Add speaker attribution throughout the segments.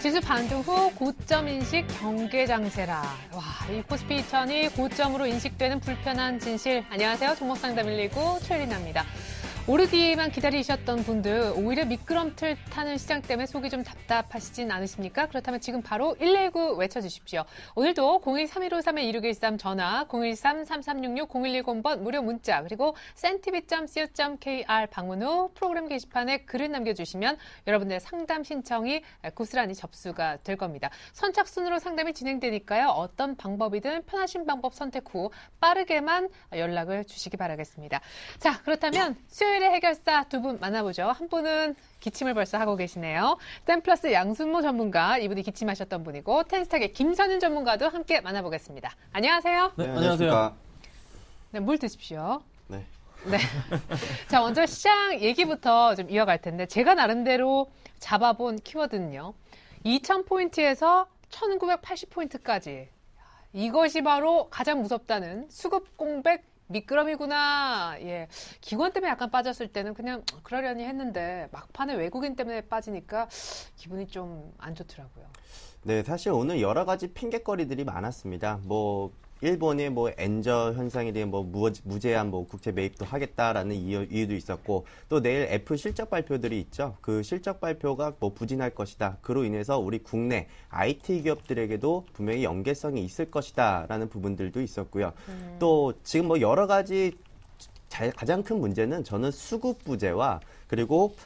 Speaker 1: 지수 반등 후 고점 인식 경계 장세라. 와, 이 코스피 2000이 고점으로 인식되는 불편한 진실. 안녕하세요. 종목상담 119 최리나입니다. 오르기만 기다리셨던 분들 오히려 미끄럼틀 타는 시장 때문에 속이 좀 답답하시진 않으십니까? 그렇다면 지금 바로 119 외쳐주십시오. 오늘도 013-1531-2613 전화, 013-3366-0110번 무료 문자, 그리고 sentv.co.kr 방문 후 프로그램 게시판에 글을 남겨주시면 여러분들의 상담 신청이 고스란히 접수가 될 겁니다. 선착순으로 상담이 진행되니까요. 어떤 방법이든 편하신 방법 선택 후 빠르게만 연락을 주시기 바라겠습니다. 자, 그렇다면 수요일의 해결사 두 분 만나보죠. 한 분은 기침을 벌써 하고 계시네요. 샘플러스 양순모 전문가, 이분이 기침하셨던 분이고 텐스탁의 김선윤 전문가도 함께 만나보겠습니다. 안녕하세요.
Speaker 2: 네, 안녕하세요.
Speaker 1: 네, 물 드십시오.
Speaker 2: 네.
Speaker 1: 네. 자, 먼저 시장 얘기부터 좀 이어갈 텐데 제가 나름대로 잡아본 키워드는요. 2000포인트에서 1980포인트까지. 이것이 바로 가장 무섭다는 수급 공백 미끄럼이구나. 예. 기관 때문에 약간 빠졌을 때는 그냥 그러려니 했는데 막판에 외국인 때문에 빠지니까 기분이 좀 안 좋더라고요.
Speaker 2: 네, 사실 오늘 여러 가지 핑곗거리들이 많았습니다. 일본의 엔저 현상에 대한 무제한 국채 매입도 하겠다라는 이유도 있었고, 또 내일 애플 실적 발표들이 있죠. 그 실적 발표가 부진할 것이다. 그로 인해서 우리 국내 IT 기업들에게도 분명히 연계성이 있을 것이다라는 부분들도 있었고요. 또 지금 여러 가지 가장 큰 문제는 저는 수급 부재와 그리고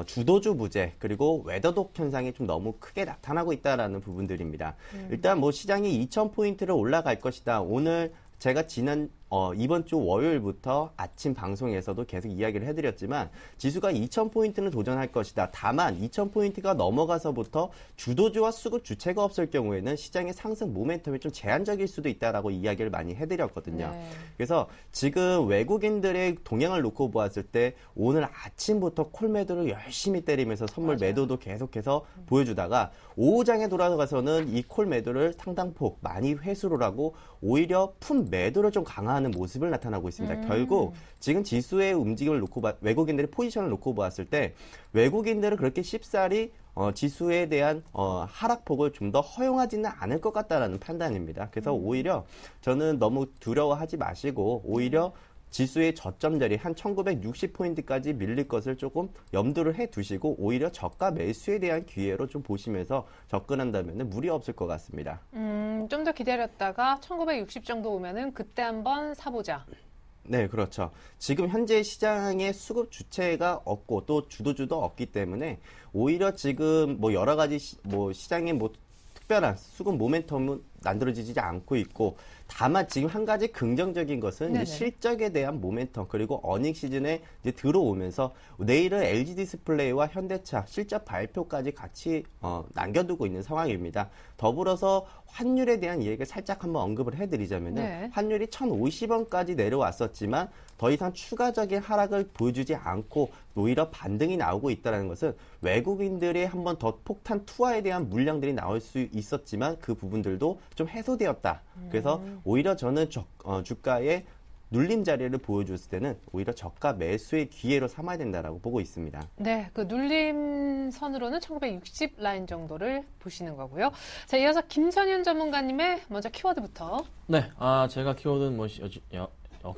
Speaker 2: 주도주 부재 그리고 웨더독 현상이 좀 너무 크게 나타나고 있다라는 부분들입니다. 일단 시장이 2,000포인트를 올라갈 것이다. 오늘 제가 이번 주 월요일부터 아침 방송에서도 계속 이야기를 해드렸지만 지수가 2,000포인트는 도전할 것이다. 다만 2,000포인트가 넘어가서부터 주도주와 수급 주체가 없을 경우에는 시장의 상승 모멘텀이 좀 제한적일 수도 있다라고 이야기를 많이 해드렸거든요. 네. 그래서 지금 외국인들의 동향을 놓고 보았을 때 오늘 아침부터 콜매도를 열심히 때리면서 선물 맞아요. 매도도 계속해서 보여주다가 오후장에 돌아가서는 이 콜매도를 상당폭 많이 회수를 하고 오히려 푼 매도를 좀 강화하는 모습을 나타나고 있습니다. 결국 지금 지수의 움직임을 놓고 외국인들의 포지션을 놓고 보았을 때 외국인들은 그렇게 쉽사리 지수에 대한 하락폭을 좀 더 허용하지는 않을 것 같다라는 판단입니다. 그래서 오히려 저는 너무 두려워하지 마시고 오히려 지수의 저점 자리 한 1960포인트까지 밀릴 것을 조금 염두를 해두시고 오히려 저가 매수에 대한 기회로 좀 보시면서 접근한다면 무리 없을 것 같습니다.
Speaker 1: 좀 더 기다렸다가 1960 정도 오면은 그때 한번 사보자.
Speaker 2: 네, 그렇죠. 지금 현재 시장에 수급 주체가 없고 또 주도주도 없기 때문에 오히려 지금 여러 가지 시장에 특별한 수급 모멘텀은 만들어지지 않고 있고 다만 지금 한 가지 긍정적인 것은 이제 실적에 대한 모멘텀 그리고 어닝 시즌에 이제 들어오면서 내일은 LG 디스플레이와 현대차 실적 발표까지 같이 남겨두고 있는 상황입니다. 더불어서 환율에 대한 이야기를 살짝 한번 언급을 해드리자면은 환율이 1,050원까지 내려왔었지만 더 이상 추가적인 하락을 보여주지 않고 오히려 반등이 나오고 있다는 것은 외국인들의 한번 더 폭탄 투하에 대한 물량들이 나올 수 있었지만 그 부분들도 좀 해소되었다. 그래서 오히려 저는 주가의 눌림 자리를 보여줬을 때는 오히려 저가 매수의 기회로 삼아야 된다라고 보고 있습니다.
Speaker 1: 네, 그 눌림 선으로는 1960 라인 정도를 보시는 거고요. 자, 이어서 김선윤 전문가님의 먼저 키워드부터.
Speaker 3: 네, 제가 키워드는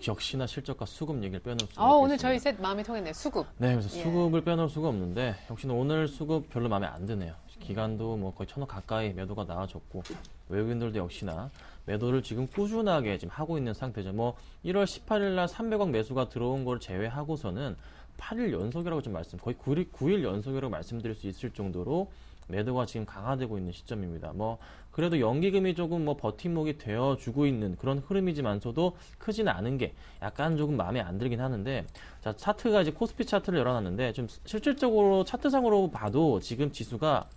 Speaker 3: 역시나 실적과 수급 얘기를 빼놓을 수가 없습니다.
Speaker 1: 오늘 저희 셋 마음이 통했네요. 수급.
Speaker 3: 네, 그래서 수급을 빼놓을 수가 없는데 역시나 오늘 수급 별로 마음에 안 드네요. 기간도 거의 1,000원 가까이 매도가 나와줬고 외국인들도 역시나 매도를 지금 꾸준하게 지금 하고 있는 상태죠. 1월 18일 날 300억 매수가 들어온 걸 제외하고서는 8일 연속이라고 좀 거의 9일 연속이라고 말씀드릴 수 있을 정도로 매도가 지금 강화되고 있는 시점입니다. 그래도 연기금이 조금 버팀목이 되어주고 있는 그런 흐름이지만서도 크지는 않은 게 약간 조금 마음에 안 들긴 하는데, 자, 차트가 이제 코스피 차트를 열어놨는데 좀 실질적으로 차트상으로 봐도 지금 지수가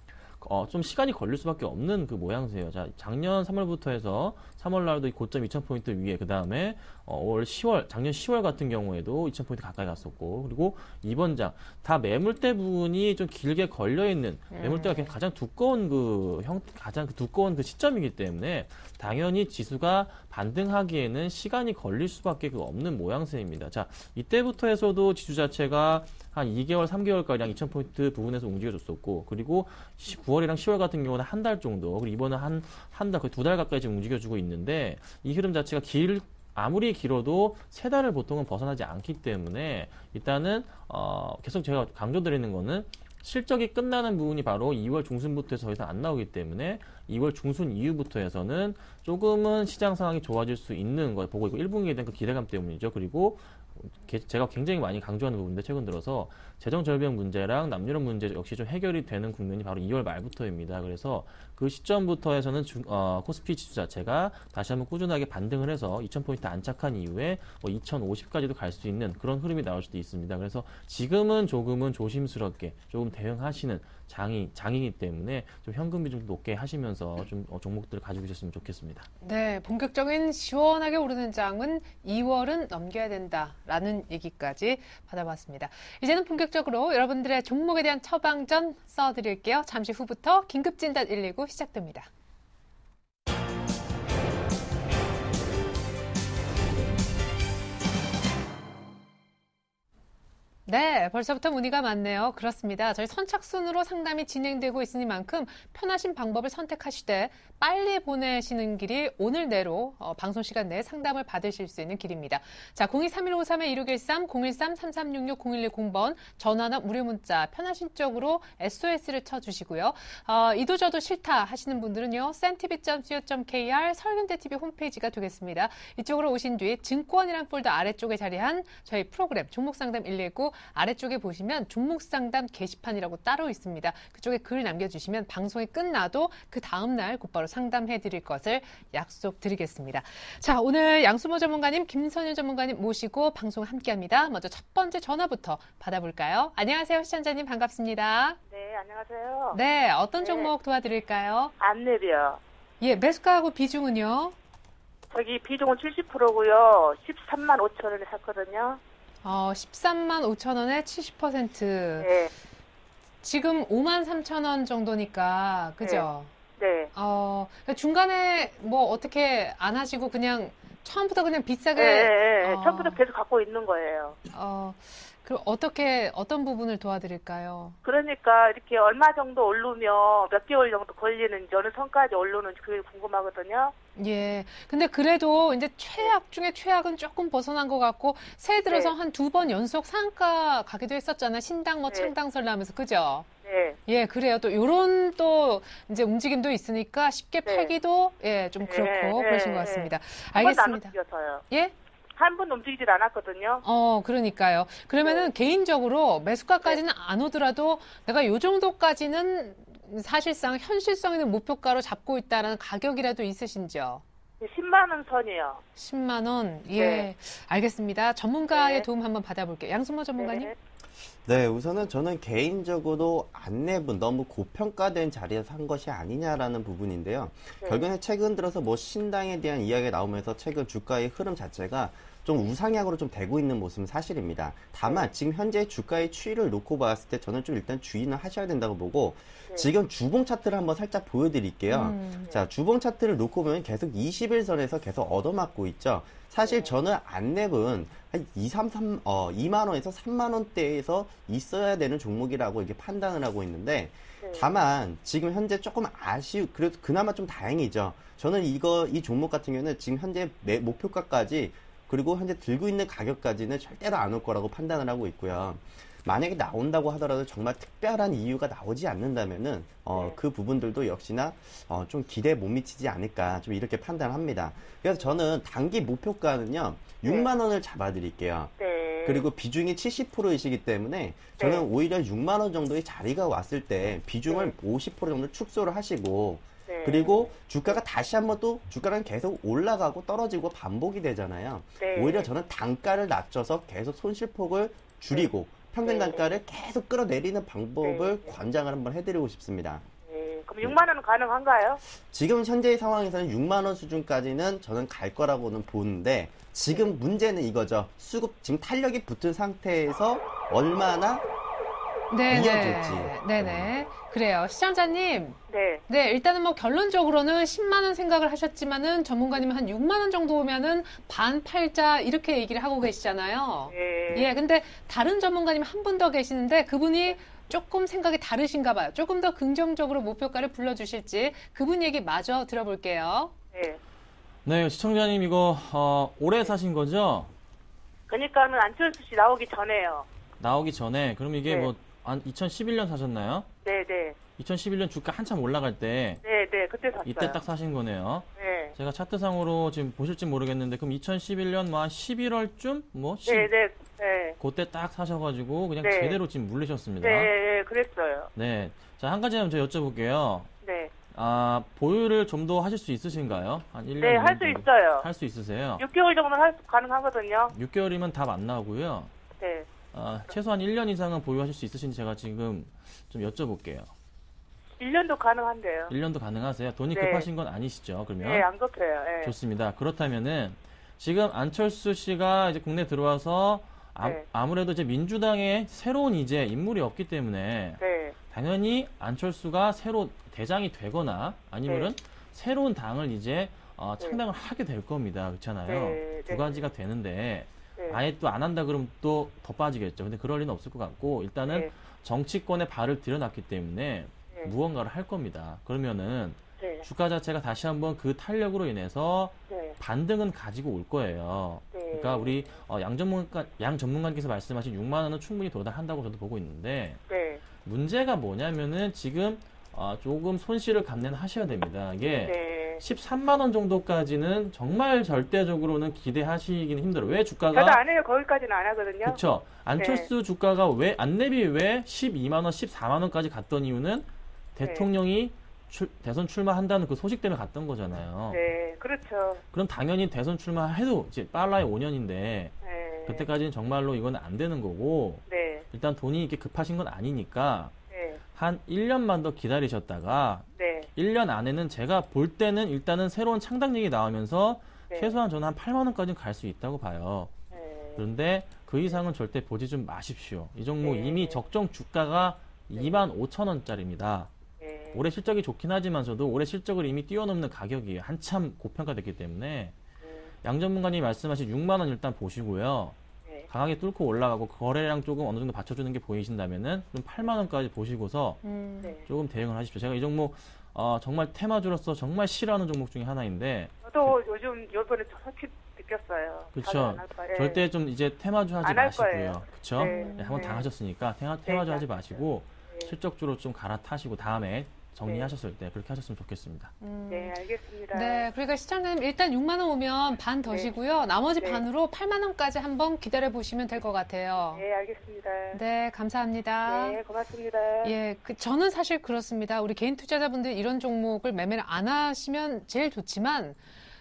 Speaker 3: 좀 시간이 걸릴 수밖에 없는 그 모양새예요. 자, 작년 3월부터 해서 3월 날도 고점 2,000포인트 위에, 그 다음에 작년 10월 같은 경우에도 2,000포인트 가까이 갔었고, 그리고 이번 장 다 매물대 부분이 좀 길게 걸려 있는, 매물대가 가장 두꺼운 가장 두꺼운 그 시점이기 때문에 당연히 지수가 반등하기에는 시간이 걸릴 수밖에 없는 모양새입니다. 자, 이때부터 해서도 지수 자체가 한 2개월, 3개월가량 2,000포인트 부분에서 움직여줬었고, 그리고 9월이랑 10월 같은 경우는 한 달 정도, 그리고 이번은 한 달, 거의 2달 가까이 지금 움직여주고 있는데, 이 흐름 자체가 아무리 길어도 3달을 보통은 벗어나지 않기 때문에, 일단은, 계속 제가 강조드리는 거는, 실적이 끝나는 부분이 바로 2월 중순부터 해서 더 이상 안 나오기 때문에 2월 중순 이후부터 해서는 조금은 시장 상황이 좋아질 수 있는 걸 보고 있고, 1분기에 대한 그 기대감 때문이죠. 그리고 제가 굉장히 많이 강조하는 부분인데, 최근 들어서 재정 절벽 문제랑 남유럽 문제 역시 좀 해결이 되는 국면이 바로 2월 말부터입니다. 그래서 그 시점부터 해서는 코스피 지수 자체가 다시 한번 꾸준하게 반등을 해서 2,000포인트 안착한 이후에 2,050까지도 갈 수 있는 그런 흐름이 나올 수도 있습니다. 그래서 지금은 조금은 조심스럽게 조금 대응하시는 장이기 때문에 좀 현금비 좀 높게 하시면서 좀 종목들을 가지고 계셨으면 좋겠습니다.
Speaker 1: 네, 본격적인 시원하게 오르는 장은 2월은 넘겨야 된다라는 얘기까지 받아봤습니다. 이제는 본격적으로 여러분들의 종목에 대한 처방전 써드릴게요. 잠시 후부터 긴급진단 119 시작됩니다. 네, 벌써부터 문의가 많네요. 그렇습니다. 저희 선착순으로 상담이 진행되고 있으니만큼 편하신 방법을 선택하시되 빨리 보내시는 길이 오늘 내로 방송 시간 내에 상담을 받으실 수 있는 길입니다. 자, 023153-2613, 013-3366-0110번 전화나 무료 문자 편하신 쪽으로 SOS를 쳐주시고요. 이도 저도 싫다 하시는 분들은요. centv.co.kr 설경제TV 홈페이지가 되겠습니다. 이쪽으로 오신 뒤 증권이란 폴더 아래쪽에 자리한 저희 프로그램 종목상담 119 아래쪽에 보시면 종목상담 게시판이라고 따로 있습니다. 그쪽에 글 남겨주시면 방송이 끝나도 그 다음날 곧바로 상담해 드릴 것을 약속드리겠습니다. 자, 오늘 양수모 전문가님, 김선윤 전문가님 모시고 방송 함께합니다. 먼저 첫 번째 전화부터 받아볼까요? 안녕하세요, 시청자님 반갑습니다.
Speaker 4: 네, 안녕하세요.
Speaker 1: 네, 어떤 종목 도와드릴까요?
Speaker 4: 안내비요.
Speaker 1: 예, 매수가하고 비중은요?
Speaker 4: 저기 비중은 70%고요. 13만 5천 원에 샀거든요.
Speaker 1: 13만 5천 원에 70%.
Speaker 4: 네.
Speaker 1: 지금 5만 3천 원 정도니까, 그죠?
Speaker 4: 네.
Speaker 1: 중간에 뭐 어떻게 안 하시고 그냥 처음부터 그냥 비싸게.
Speaker 4: 네. 처음부터 계속 갖고 있는 거예요.
Speaker 1: 그럼 어떤 부분을 도와드릴까요?
Speaker 4: 그러니까 이렇게 얼마 정도 오르면 몇 개월 정도 걸리는지 어느 선까지 오르는지 그게 궁금하거든요.
Speaker 1: 예. 근데 그래도 이제 최악 중에 최악은 조금 벗어난 것 같고, 새해 들어서
Speaker 4: 네.
Speaker 1: 한 2번 연속 상가 가기도 했었잖아요. 신당
Speaker 4: 네.
Speaker 1: 창당설 나면서. 그죠?
Speaker 4: 네.
Speaker 1: 예, 그래요. 또 요런 또 이제 움직임도 있으니까 쉽게
Speaker 4: 네.
Speaker 1: 팔기도 좀 그렇고
Speaker 4: 네.
Speaker 1: 그러신 것
Speaker 4: 네.
Speaker 1: 같습니다.
Speaker 4: 한 번도 안
Speaker 1: 알겠습니다.
Speaker 4: 움직여서요.
Speaker 1: 예?
Speaker 4: 한 번도 움직이질 않았거든요.
Speaker 1: 그러니까요. 그러면은
Speaker 4: 네.
Speaker 1: 개인적으로 매수가까지는 안 오더라도 내가 요 정도까지는 사실상 현실성 있는 목표가로 잡고 있다라는 가격이라도 있으신지요?
Speaker 4: 10만 원 선이요.
Speaker 1: 10만 원. 예.
Speaker 4: 네.
Speaker 1: 알겠습니다. 전문가의
Speaker 4: 네.
Speaker 1: 도움 한번 받아볼게요. 양승모 전문가님.
Speaker 4: 네.
Speaker 2: 네, 우선은 저는 개인적으로 안내분 너무 고평가된 자리에서 산 것이 아니냐라는 부분인데요.
Speaker 4: 네.
Speaker 2: 결국에 최근 들어서 뭐 신당에 대한 이야기가 나오면서 최근 주가의 흐름 자체가 좀 우상향으로 좀 되고 있는 모습은 사실입니다. 다만 지금 현재 주가의 추이를 놓고 봤을 때 저는 좀 일단 주의는 하셔야 된다고 보고, 지금 주봉 차트를 한번 살짝 보여드릴게요. 자, 주봉 차트를 놓고 보면 계속 21선에서 계속 얻어맞고 있죠. 사실 저는 안랩은 한 2만 원에서 3만 원대에서 있어야 되는 종목이라고 이렇게 판단을 하고 있는데, 다만 지금 현재 조금 그래도 그나마 좀 다행이죠. 저는 이 종목 같은 경우는 지금 현재 목표가까지, 그리고 현재 들고 있는 가격까지는 절대로 안 올 거라고 판단을 하고 있고요. 만약에 나온다고 하더라도 정말 특별한 이유가 나오지 않는다면은 그 부분들도 역시나 좀 기대에 못 미치지 않을까, 좀 이렇게 판단합니다. 그래서 저는 단기 목표가는요 6만 원을 잡아드릴게요.
Speaker 4: 네.
Speaker 2: 그리고 비중이 70%이시기 때문에 저는 오히려 6만 원 정도의 자리가 왔을 때 비중을 50% 정도 축소를 하시고, 그리고 주가가 다시 한번 또 주가는 계속 올라가고 떨어지고 반복이 되잖아요.
Speaker 4: 네.
Speaker 2: 오히려 저는 단가를 낮춰서 계속 손실폭을 줄이고 평균 단가를 계속 끌어내리는 방법을 권장을 한번 해드리고 싶습니다.
Speaker 4: 네. 그럼 6만 원은 가능한가요?
Speaker 2: 지금 현재의 상황에서는 6만 원 수준까지는 저는 갈 거라고는 보는데 지금 문제는 이거죠. 수급 지금 탄력이 붙은 상태에서 얼마나 이어질지.
Speaker 1: 네네. 그래요. 시청자님.
Speaker 4: 네.
Speaker 1: 네, 일단은 뭐 결론적으로는 10만 원 생각을 하셨지만은 전문가님은 한 6만 원 정도 오면은 반 팔자 이렇게 얘기를 하고 계시잖아요.
Speaker 4: 예.
Speaker 1: 예, 근데 다른 전문가님 한 분 더 계시는데 그분이 조금 생각이 다르신가 봐요. 조금 더 긍정적으로 목표가를 불러주실지 그분 얘기 마저 들어볼게요.
Speaker 4: 네.
Speaker 3: 네, 시청자님 이거 올해 사신 거죠?
Speaker 4: 그러니까는 안철수 씨 나오기 전에요.
Speaker 3: 나오기 전에. 그럼 이게
Speaker 4: 네.
Speaker 3: 뭐 2011년 사셨나요?
Speaker 4: 네네.
Speaker 3: 2011년 주가 한참 올라갈 때
Speaker 4: 네네. 그때 샀어요.
Speaker 3: 이때 딱 사신 거네요.
Speaker 4: 네.
Speaker 3: 제가 차트상으로 지금 보실지 모르겠는데 그럼 2011년 뭐 한 11월쯤 뭐
Speaker 4: 네네. 네.
Speaker 3: 그때 딱 사셔가지고 그냥
Speaker 4: 네.
Speaker 3: 제대로 지금 물리셨습니다.
Speaker 4: 네. 그랬어요.
Speaker 3: 네. 자, 한 가지만 저 여쭤볼게요.
Speaker 4: 네.
Speaker 3: 보유를 좀 더 하실 수 있으신가요? 한 1년
Speaker 4: 네, 할 수 있어요.
Speaker 3: 할 수 있으세요?
Speaker 4: 6개월 정도는 가능하거든요.
Speaker 3: 6개월이면 답 안 나오고요.
Speaker 4: 네.
Speaker 3: 최소한 1년 이상은 보유하실 수 있으신지 제가 지금 좀 여쭤볼게요.
Speaker 4: 1년도 가능한데요.
Speaker 3: 1년도 가능하세요? 돈이
Speaker 4: 네.
Speaker 3: 급하신 건 아니시죠? 그러면?
Speaker 4: 네, 안 급해요. 네.
Speaker 3: 좋습니다. 그렇다면은 지금 안철수 씨가 이제 국내 들어와서
Speaker 4: 네.
Speaker 3: 아무래도 이제 민주당에 새로운 이제 인물이 없기 때문에
Speaker 4: 네.
Speaker 3: 당연히 안철수가 새로 대장이 되거나 아니면은 새로운 당을 이제 창당을 하게 될 겁니다. 그렇잖아요.
Speaker 4: 네.
Speaker 3: 두 가지가 되는데
Speaker 4: 네.
Speaker 3: 아예 또 안 한다 그러면 또 더 빠지겠죠. 근데 그럴 리는 없을 것 같고 일단은
Speaker 4: 네.
Speaker 3: 정치권에 발을 들여놨기 때문에
Speaker 4: 네.
Speaker 3: 무언가를 할 겁니다. 그러면은
Speaker 4: 네.
Speaker 3: 주가 자체가 다시 한번 그 탄력으로 인해서
Speaker 4: 네.
Speaker 3: 반등은 가지고 올 거예요.
Speaker 4: 네.
Speaker 3: 그러니까 우리 양 전문가님께서 말씀하신 6만 원은 충분히 도달한다고 저도 보고 있는데
Speaker 4: 네.
Speaker 3: 문제가 뭐냐면은 지금 조금 손실을 감내는 하셔야 됩니다. 이게
Speaker 4: 네.
Speaker 3: 13만 원 정도까지는 정말 절대적으로는 기대하시기는 힘들어요. 왜
Speaker 4: 저도
Speaker 3: 주가가
Speaker 4: 안 해요. 거기까지는 안 하거든요.
Speaker 3: 그렇죠. 안철수 주가가 왜 안내비 왜 12만 원, 14만 원까지 갔던 이유는 대통령이 대선 출마한다는 그 소식 때문에 갔던 거잖아요.
Speaker 4: 네. 그렇죠.
Speaker 3: 그럼 당연히 대선 출마해도 이제 빨라야 5년인데
Speaker 4: 네.
Speaker 3: 그때까지는 정말로 이건 안 되는 거고
Speaker 4: 네.
Speaker 3: 일단 돈이 이렇게 급하신 건 아니니까
Speaker 4: 네.
Speaker 3: 한 1년만 더 기다리셨다가
Speaker 4: 네.
Speaker 3: 1년 안에는 제가 볼 때는 일단은 새로운 창당력이 나오면서
Speaker 4: 네.
Speaker 3: 최소한 저는 한 8만 원까지는 갈 수 있다고 봐요.
Speaker 4: 네.
Speaker 3: 그런데 그 이상은 절대 보지 좀 마십시오. 이 종목
Speaker 4: 네.
Speaker 3: 이미 적정 주가가 2만 5천 원짜리입니다.
Speaker 4: 네.
Speaker 3: 올해 실적이 좋긴 하지만서도 올해 실적을 이미 뛰어넘는 가격이에요. 한참 고평가됐기 때문에 양 전문가님이 말씀하신 6만 원 일단 보시고요.
Speaker 4: 네.
Speaker 3: 강하게 뚫고 올라가고 거래량 조금 어느 정도 받쳐주는 게 보이신다면은 좀 8만 원까지 보시고서
Speaker 4: 네.
Speaker 3: 조금 대응을 하십시오. 제가 이 종목 정말 테마주로서 정말 싫어하는 종목 중에 하나인데
Speaker 4: 저도 요즘 요번에 솔직히 느꼈어요.
Speaker 3: 그쵸.
Speaker 4: 자주 안할 거예요.
Speaker 3: 절대 좀 이제 테마주 하지
Speaker 4: 안할
Speaker 3: 마시고요.
Speaker 4: 거예요.
Speaker 3: 그쵸?
Speaker 4: 네.
Speaker 3: 네, 한번
Speaker 4: 네.
Speaker 3: 당하셨으니까 테마주 하지 마시고
Speaker 4: 네.
Speaker 3: 실적주로 좀 갈아타시고 다음에 정리하셨을 때 그렇게 하셨으면 좋겠습니다.
Speaker 4: 네, 알겠습니다.
Speaker 1: 네, 그러니까 시청자님 일단 6만 원 오면 반 더시고요. 나머지
Speaker 4: 네.
Speaker 1: 반으로 8만 원까지 한번 기다려 보시면 될 것 같아요.
Speaker 4: 네, 알겠습니다.
Speaker 1: 네, 감사합니다.
Speaker 4: 네, 고맙습니다.
Speaker 1: 예, 저는 사실 그렇습니다. 우리 개인 투자자분들 이런 종목을 매매를 안 하시면 제일 좋지만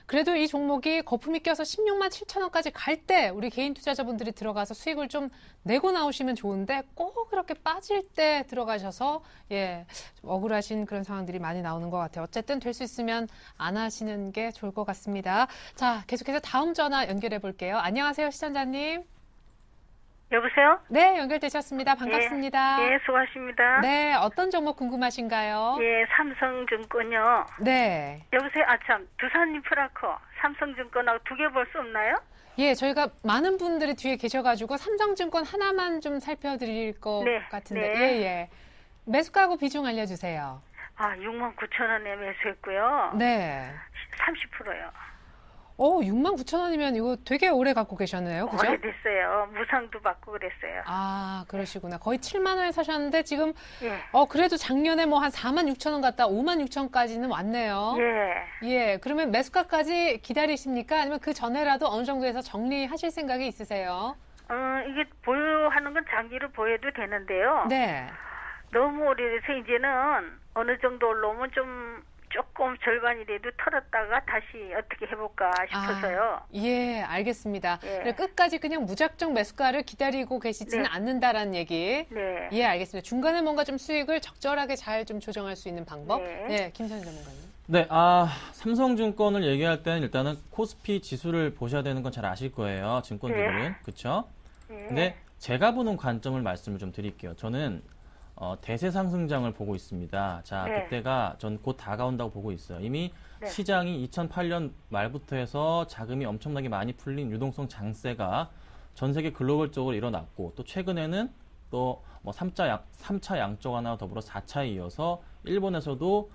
Speaker 1: 그래도 이 종목이 거품이 껴서 16만 7천 원까지 갈 때 우리 개인 투자자분들이 들어가서 수익을 좀 내고 나오시면 좋은데 꼭 그렇게 빠질 때 들어가셔서 좀 억울하신 그런 상황들이 많이 나오는 것 같아요. 어쨌든 될 수 있으면 안 하시는 게 좋을 것 같습니다. 자, 계속해서 다음 전화 연결해 볼게요. 안녕하세요, 시청자님.
Speaker 5: 여보세요?
Speaker 1: 네, 연결되셨습니다. 반갑습니다.
Speaker 5: 예, 수고하십니다.
Speaker 1: 네, 어떤 종목 궁금하신가요?
Speaker 5: 예, 삼성증권요.
Speaker 1: 네.
Speaker 5: 여보세요? 참, 두산인프라코, 삼성증권하고 두 개 볼 수 없나요?
Speaker 1: 예, 저희가 많은 분들이 뒤에 계셔가지고 삼성증권 하나만 좀 살펴드릴 것
Speaker 5: 네,
Speaker 1: 같은데.
Speaker 5: 네.
Speaker 1: 예. 매수가하고 비중 알려주세요.
Speaker 5: 69,000원에 매수했고요.
Speaker 1: 네.
Speaker 5: 30%요.
Speaker 1: 69,000원이면 이거 되게 오래 갖고 계셨네요. 그죠?
Speaker 5: 오래됐어요. 무상도 받고 그랬어요.
Speaker 1: 아, 그러시구나. 거의 7만 원에 사셨는데 지금,
Speaker 5: 예.
Speaker 1: 그래도 작년에 뭐 한 46,000원 갔다 56,000원까지는 왔네요.
Speaker 5: 예.
Speaker 1: 예, 그러면 매수가까지 기다리십니까? 아니면 그 전에라도 어느 정도에서 정리하실 생각이 있으세요?
Speaker 5: 이게 보유하는 건 장기로 보여도 되는데요.
Speaker 1: 네.
Speaker 5: 너무 오래돼서 이제는 어느 정도 올라오면 좀 조금 절반이라도 털었다가 다시 어떻게 해볼까 싶어서요.
Speaker 1: 예, 알겠습니다.
Speaker 5: 예.
Speaker 1: 그래, 끝까지 그냥 무작정 매수가를 기다리고 계시지는
Speaker 5: 네.
Speaker 1: 않는다라는 얘기.
Speaker 5: 네.
Speaker 1: 예, 알겠습니다. 중간에 뭔가 좀 수익을 적절하게 잘 좀 조정할 수 있는 방법.
Speaker 5: 네.
Speaker 1: 네, 김선희 전문가님.
Speaker 3: 네, 삼성증권을 얘기할 때는 일단은 코스피 지수를 보셔야 되는 건 잘 아실 거예요. 증권주들은. 그렇죠?
Speaker 5: 네.
Speaker 3: 근데 제가 보는 관점을 말씀을 좀 드릴게요. 저는 대세 상승장을 보고 있습니다. 자,
Speaker 5: 네.
Speaker 3: 그때가 전 곧 다가온다고 보고 있어요. 이미
Speaker 5: 네.
Speaker 3: 시장이 2008년 말부터 해서 자금이 엄청나게 많이 풀린 유동성 장세가 전 세계 글로벌적으로 일어났고, 또 최근에는 또 뭐 3차 양적 완화와 더불어 4차에 이어서 일본에서도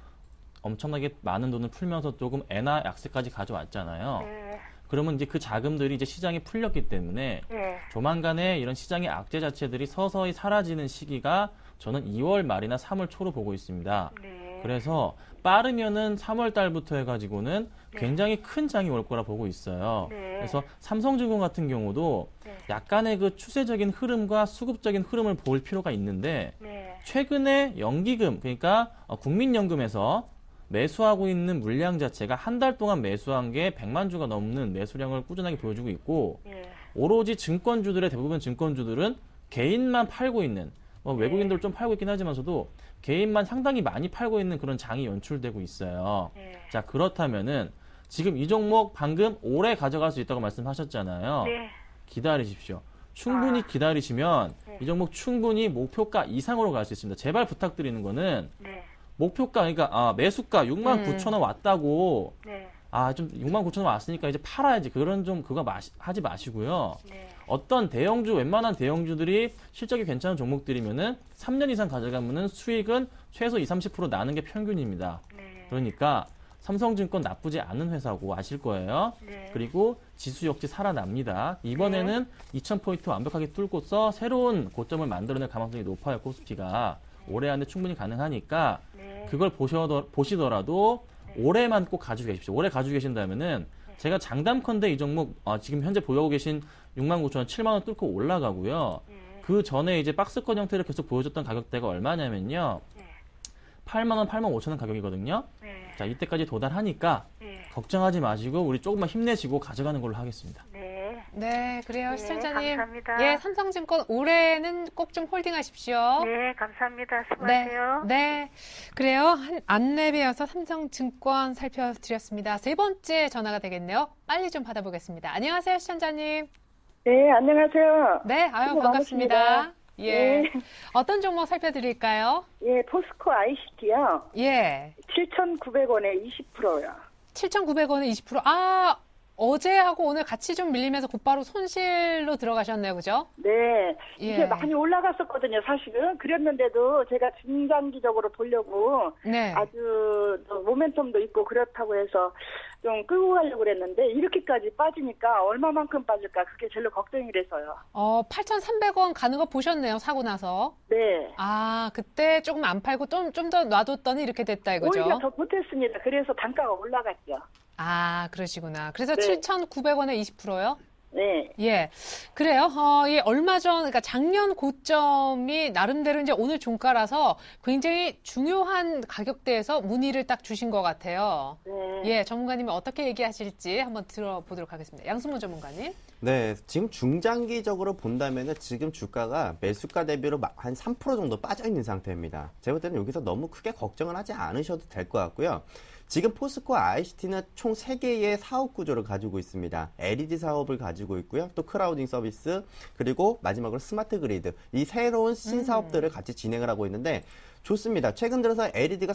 Speaker 3: 엄청나게 많은 돈을 풀면서 조금 엔화 약세까지 가져왔잖아요.
Speaker 5: 네.
Speaker 3: 그러면 이제 그 자금들이 이제 시장에 풀렸기 때문에
Speaker 5: 네.
Speaker 3: 조만간에 이런 시장의 악재 자체들이 서서히 사라지는 시기가 저는 2월 말이나 3월 초로 보고 있습니다.
Speaker 5: 네.
Speaker 3: 그래서 빠르면은 3월 달부터 해가지고는 굉장히 큰 장이 올 거라 보고 있어요.
Speaker 5: 네.
Speaker 3: 그래서 삼성증권 같은 경우도
Speaker 5: 네.
Speaker 3: 약간의 그 추세적인 흐름과 수급적인 흐름을 볼 필요가 있는데
Speaker 5: 네.
Speaker 3: 최근에 연기금, 그러니까 국민연금에서 매수하고 있는 물량 자체가 한 달 동안 매수한 게 100만 주가 넘는 매수량을 꾸준하게 보여주고 있고,
Speaker 5: 네.
Speaker 3: 오로지 증권주들의 대부분 증권주들은 개인만 팔고 있는, 외국인들 좀 팔고 있긴 하지만서도 개인만 상당히 많이 팔고 있는 그런 장이 연출되고 있어요.
Speaker 5: 네.
Speaker 3: 자, 그렇다면은 지금 이 종목 방금 오래 가져갈 수 있다고 말씀하셨잖아요.
Speaker 5: 네.
Speaker 3: 기다리십시오. 충분히 기다리시면
Speaker 5: 네.
Speaker 3: 이 종목 충분히 목표가 이상으로 갈 수 있습니다. 제발 부탁드리는 거는
Speaker 5: 네.
Speaker 3: 목표가, 그러니까 매수가 6만 9천 원 왔다고,
Speaker 5: 네.
Speaker 3: 좀 6만 9천 원 왔으니까 이제 팔아야지, 그런 좀 그거 하지 마시고요.
Speaker 5: 네.
Speaker 3: 어떤 대형주, 웬만한 대형주들이 실적이 괜찮은 종목들이면은 3년 이상 가져가면은 수익은 최소 20-30% 나는 게 평균입니다.
Speaker 5: 네.
Speaker 3: 그러니까 삼성증권 나쁘지 않은 회사고 아실 거예요.
Speaker 5: 네.
Speaker 3: 그리고 지수 역시 살아납니다. 이번에는 2000포인트 완벽하게 뚫고서 새로운 고점을 만들어낼 가능성이 높아요. 코스피가. 올해 안에 충분히 가능하니까
Speaker 5: 네.
Speaker 3: 그걸 보시더라도 올해만 꼭 가지고 계십시오. 올해 가지고 계신다면은 제가 장담컨대 이 종목 지금 현재 보유하고 계신 69,000원, 7만 원 뚫고 올라가고요. 그 전에 이제 박스권 형태를 계속 보여줬던 가격대가 얼마냐면요. 8만 원, 8만 5천 원 가격이거든요.
Speaker 5: 네.
Speaker 3: 자, 이때까지 도달하니까
Speaker 5: 네.
Speaker 3: 걱정하지 마시고 우리 조금만 힘내시고 가져가는 걸로 하겠습니다.
Speaker 5: 네.
Speaker 1: 네, 그래요.
Speaker 5: 네,
Speaker 1: 시청자님.
Speaker 5: 감사합니다.
Speaker 1: 예, 삼성증권 올해는 꼭 좀 홀딩하십시오.
Speaker 5: 네, 감사합니다.
Speaker 1: 네,
Speaker 5: 수고하세요.
Speaker 1: 네. 그래요. 안내배여서 삼성증권 살펴드렸습니다. 세 번째 전화가 되겠네요. 빨리 좀 받아보겠습니다. 안녕하세요, 시청자님.
Speaker 6: 네, 안녕하세요.
Speaker 1: 네, 아유,
Speaker 6: 수고
Speaker 1: 반갑습니다.
Speaker 6: 많으십니다.
Speaker 1: 예.
Speaker 6: 네.
Speaker 1: 어떤 종목 살펴드릴까요?
Speaker 6: 예, 포스코 ICT요.
Speaker 1: 예.
Speaker 6: 7,900원에 20%요.
Speaker 1: 7,900원에 20%. 어제하고 오늘 같이 좀 밀리면서 곧바로 손실로 들어가셨네요. 그죠?
Speaker 6: 네, 이게
Speaker 1: 예.
Speaker 6: 많이 올라갔었거든요, 사실은. 그랬는데도 제가 중장기적으로 보려고
Speaker 1: 네.
Speaker 6: 아주 모멘텀도 있고 그렇다고 해서 좀 끌고 가려고 그랬는데 이렇게까지 빠지니까 얼마만큼 빠질까 그게 제일 걱정이 돼서요.
Speaker 1: 8,300원 가는 거 보셨네요. 사고 나서.
Speaker 6: 네.
Speaker 1: 그때 조금 안 팔고 좀 더 놔뒀더니 이렇게 됐다 이거죠?
Speaker 6: 오히려 더 못했습니다. 그래서 단가가 올라갔죠.
Speaker 1: 그러시구나. 그래서
Speaker 6: 네.
Speaker 1: 7,900원에 20%요?
Speaker 6: 네.
Speaker 1: 예. 그래요. 예, 얼마 전, 그러니까 작년 고점이 나름대로 이제 오늘 종가라서 굉장히 중요한 가격대에서 문의를 딱 주신 것 같아요.
Speaker 6: 네.
Speaker 1: 예, 전문가님이 어떻게 얘기하실지 한번 들어보도록 하겠습니다. 양승문 전문가님.
Speaker 2: 네, 지금 중장기적으로 본다면은 지금 주가가 매수가 대비로 한 3% 정도 빠져 있는 상태입니다. 제가 볼 때는 여기서 너무 크게 걱정을 하지 않으셔도 될 것 같고요. 지금 포스코 ICT는 총 3개의 사업 구조를 가지고 있습니다. LED 사업을 가지고 있고요. 또 크라우딩 서비스, 그리고 마지막으로 스마트 그리드. 이 새로운 신사업들을 같이 진행을 하고 있는데 좋습니다. 최근 들어서 LED가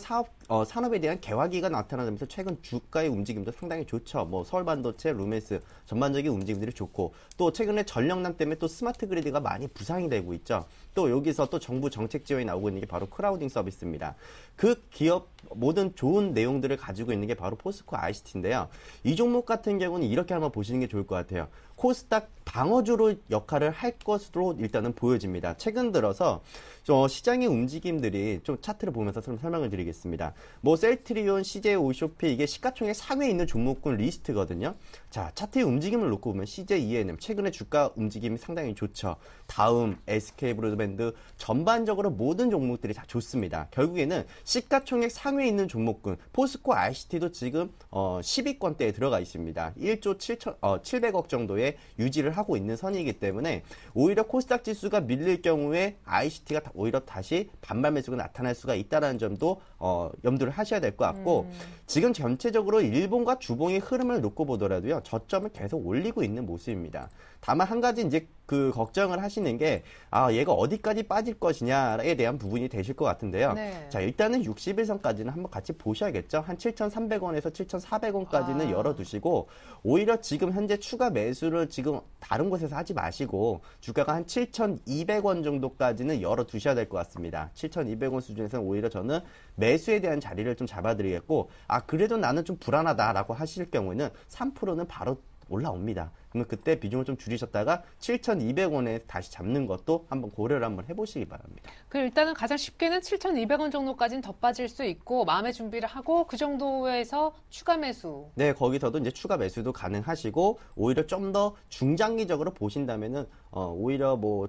Speaker 2: 산업에 대한 개화기가 나타나면서 최근 주가의 움직임도 상당히 좋죠. 서울 반도체, 루멘스 전반적인 움직임들이 좋고, 또 최근에 전력난 때문에 또 스마트 그리드가 많이 부상이 되고 있죠. 또 여기서 또 정부 정책 지원이 나오고 있는 게 바로 크라우딩 서비스입니다. 그 기업 모든 좋은 내용들을 가지고 있는 게 바로 포스코 ICT인데요. 이 종목 같은 경우는 이렇게 한번 보시는 게 좋을 것 같아요. 코스닥 방어주로 역할을 할 것으로 일단은 보여집니다. 최근 들어서 시장의 움직임들이 좀 차트를 보면서 설명을 드리겠습니다. 뭐 셀트리온, CJ 오쇼피 이게 시가총액 상위에 있는 종목군 리스트거든요. 자, 차트의 움직임을 놓고 보면 CJ ENM 최근에 주가 움직임이 상당히 좋죠. 다음, SK 브로드밴드 전반적으로 모든 종목들이 다 좋습니다. 결국에는 시가총액 상위에 있는 종목군 포스코 ICT도 지금 10위권대에 들어가 있습니다. 1조 700억 정도의 유지를 하고 있는 선이기 때문에 오히려 코스닥 지수가 밀릴 경우에 ICT가 오히려 다시 반발 매수가 나타날 수가 있다는 점도 염두를 하셔야 될 것 같고 지금 전체적으로 일본과 주봉의 흐름을 놓고 보더라도요. 저점을 계속 올리고 있는 모습입니다. 다만 한 가지 이제 그 걱정을 하시는 게 얘가 어디까지 빠질 것이냐에 대한 부분이 되실 것 같은데요. 네. 자, 일단은 60일선까지는 한번 같이 보셔야겠죠. 한 7,300원에서 7,400원까지는 열어두시고 오히려 지금 현재 추가 매수를 지금 다른 곳에서 하지 마시고 주가가 한 7,200원 정도까지는 열어두셔야 될 것 같습니다. 7,200원 수준에서는 오히려 저는 매수에 대한 자리를 좀 잡아드리겠고 그래도 나는 좀 불안하다라고 하실 경우에는 3%는 바로 올라옵니다. 그러면 그때 비중을 좀 줄이셨다가 7,200원에 다시 잡는 것도 한번 고려를 한번 해보시기 바랍니다.
Speaker 1: 일단은 가장 쉽게는 7,200원 정도까지는 더 빠질 수 있고 마음의 준비를 하고 그 정도에서 추가 매수. 네,
Speaker 2: 거기서도 이제 추가 매수도 가능하시고 오히려 좀 더 중장기적으로 보신다면은 오히려 뭐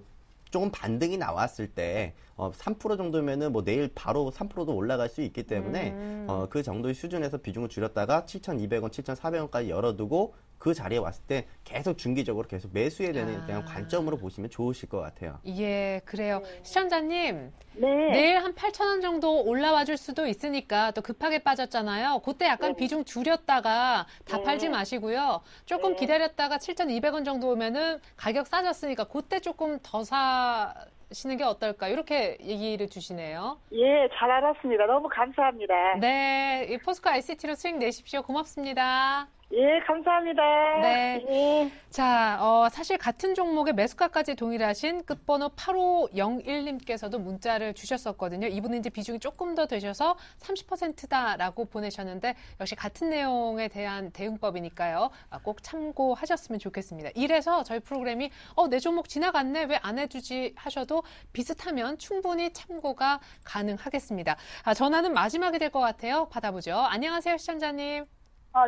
Speaker 2: 조금 반등이 나왔을 때 3% 정도면은 뭐 내일 바로 3%도 올라갈 수 있기 때문에 그 정도의 수준에서 비중을 줄였다가 7,200원, 7,400원까지 열어두고 그 자리에 왔을 때 계속 중기적으로 계속 매수에 대한 관점으로 보시면 좋으실 것 같아요.
Speaker 1: 예, 그래요. 시청자님,
Speaker 6: 네.
Speaker 1: 내일 한 8,000원 정도 올라와 줄 수도 있으니까 또 급하게 빠졌잖아요. 그때 약간 비중 줄였다가 다 팔지 마시고요. 조금 기다렸다가 7,200원 정도 오면은 가격 싸졌으니까 그때 조금 더 사시는 게 어떨까? 이렇게 얘기를 주시네요.
Speaker 6: 예, 잘 알았습니다. 너무 감사합니다.
Speaker 1: 네, 이 포스코 ICT로 수익 내십시오. 고맙습니다.
Speaker 6: 예, 감사합니다.
Speaker 1: 네.
Speaker 6: 예.
Speaker 1: 자, 사실 같은 종목의 매수가까지 동일하신 끝번호 8501님께서도 문자를 주셨었거든요. 이분은 이제 비중이 조금 더 되셔서 30%다라고 보내셨는데 역시 같은 내용에 대한 대응법이니까요. 꼭 참고하셨으면 좋겠습니다. 이래서 저희 프로그램이 내 종목 지나갔네 왜 안 해주지 하셔도 비슷하면 충분히 참고가 가능하겠습니다. 전화는 마지막이 될 것 같아요. 받아보죠. 안녕하세요, 시청자님.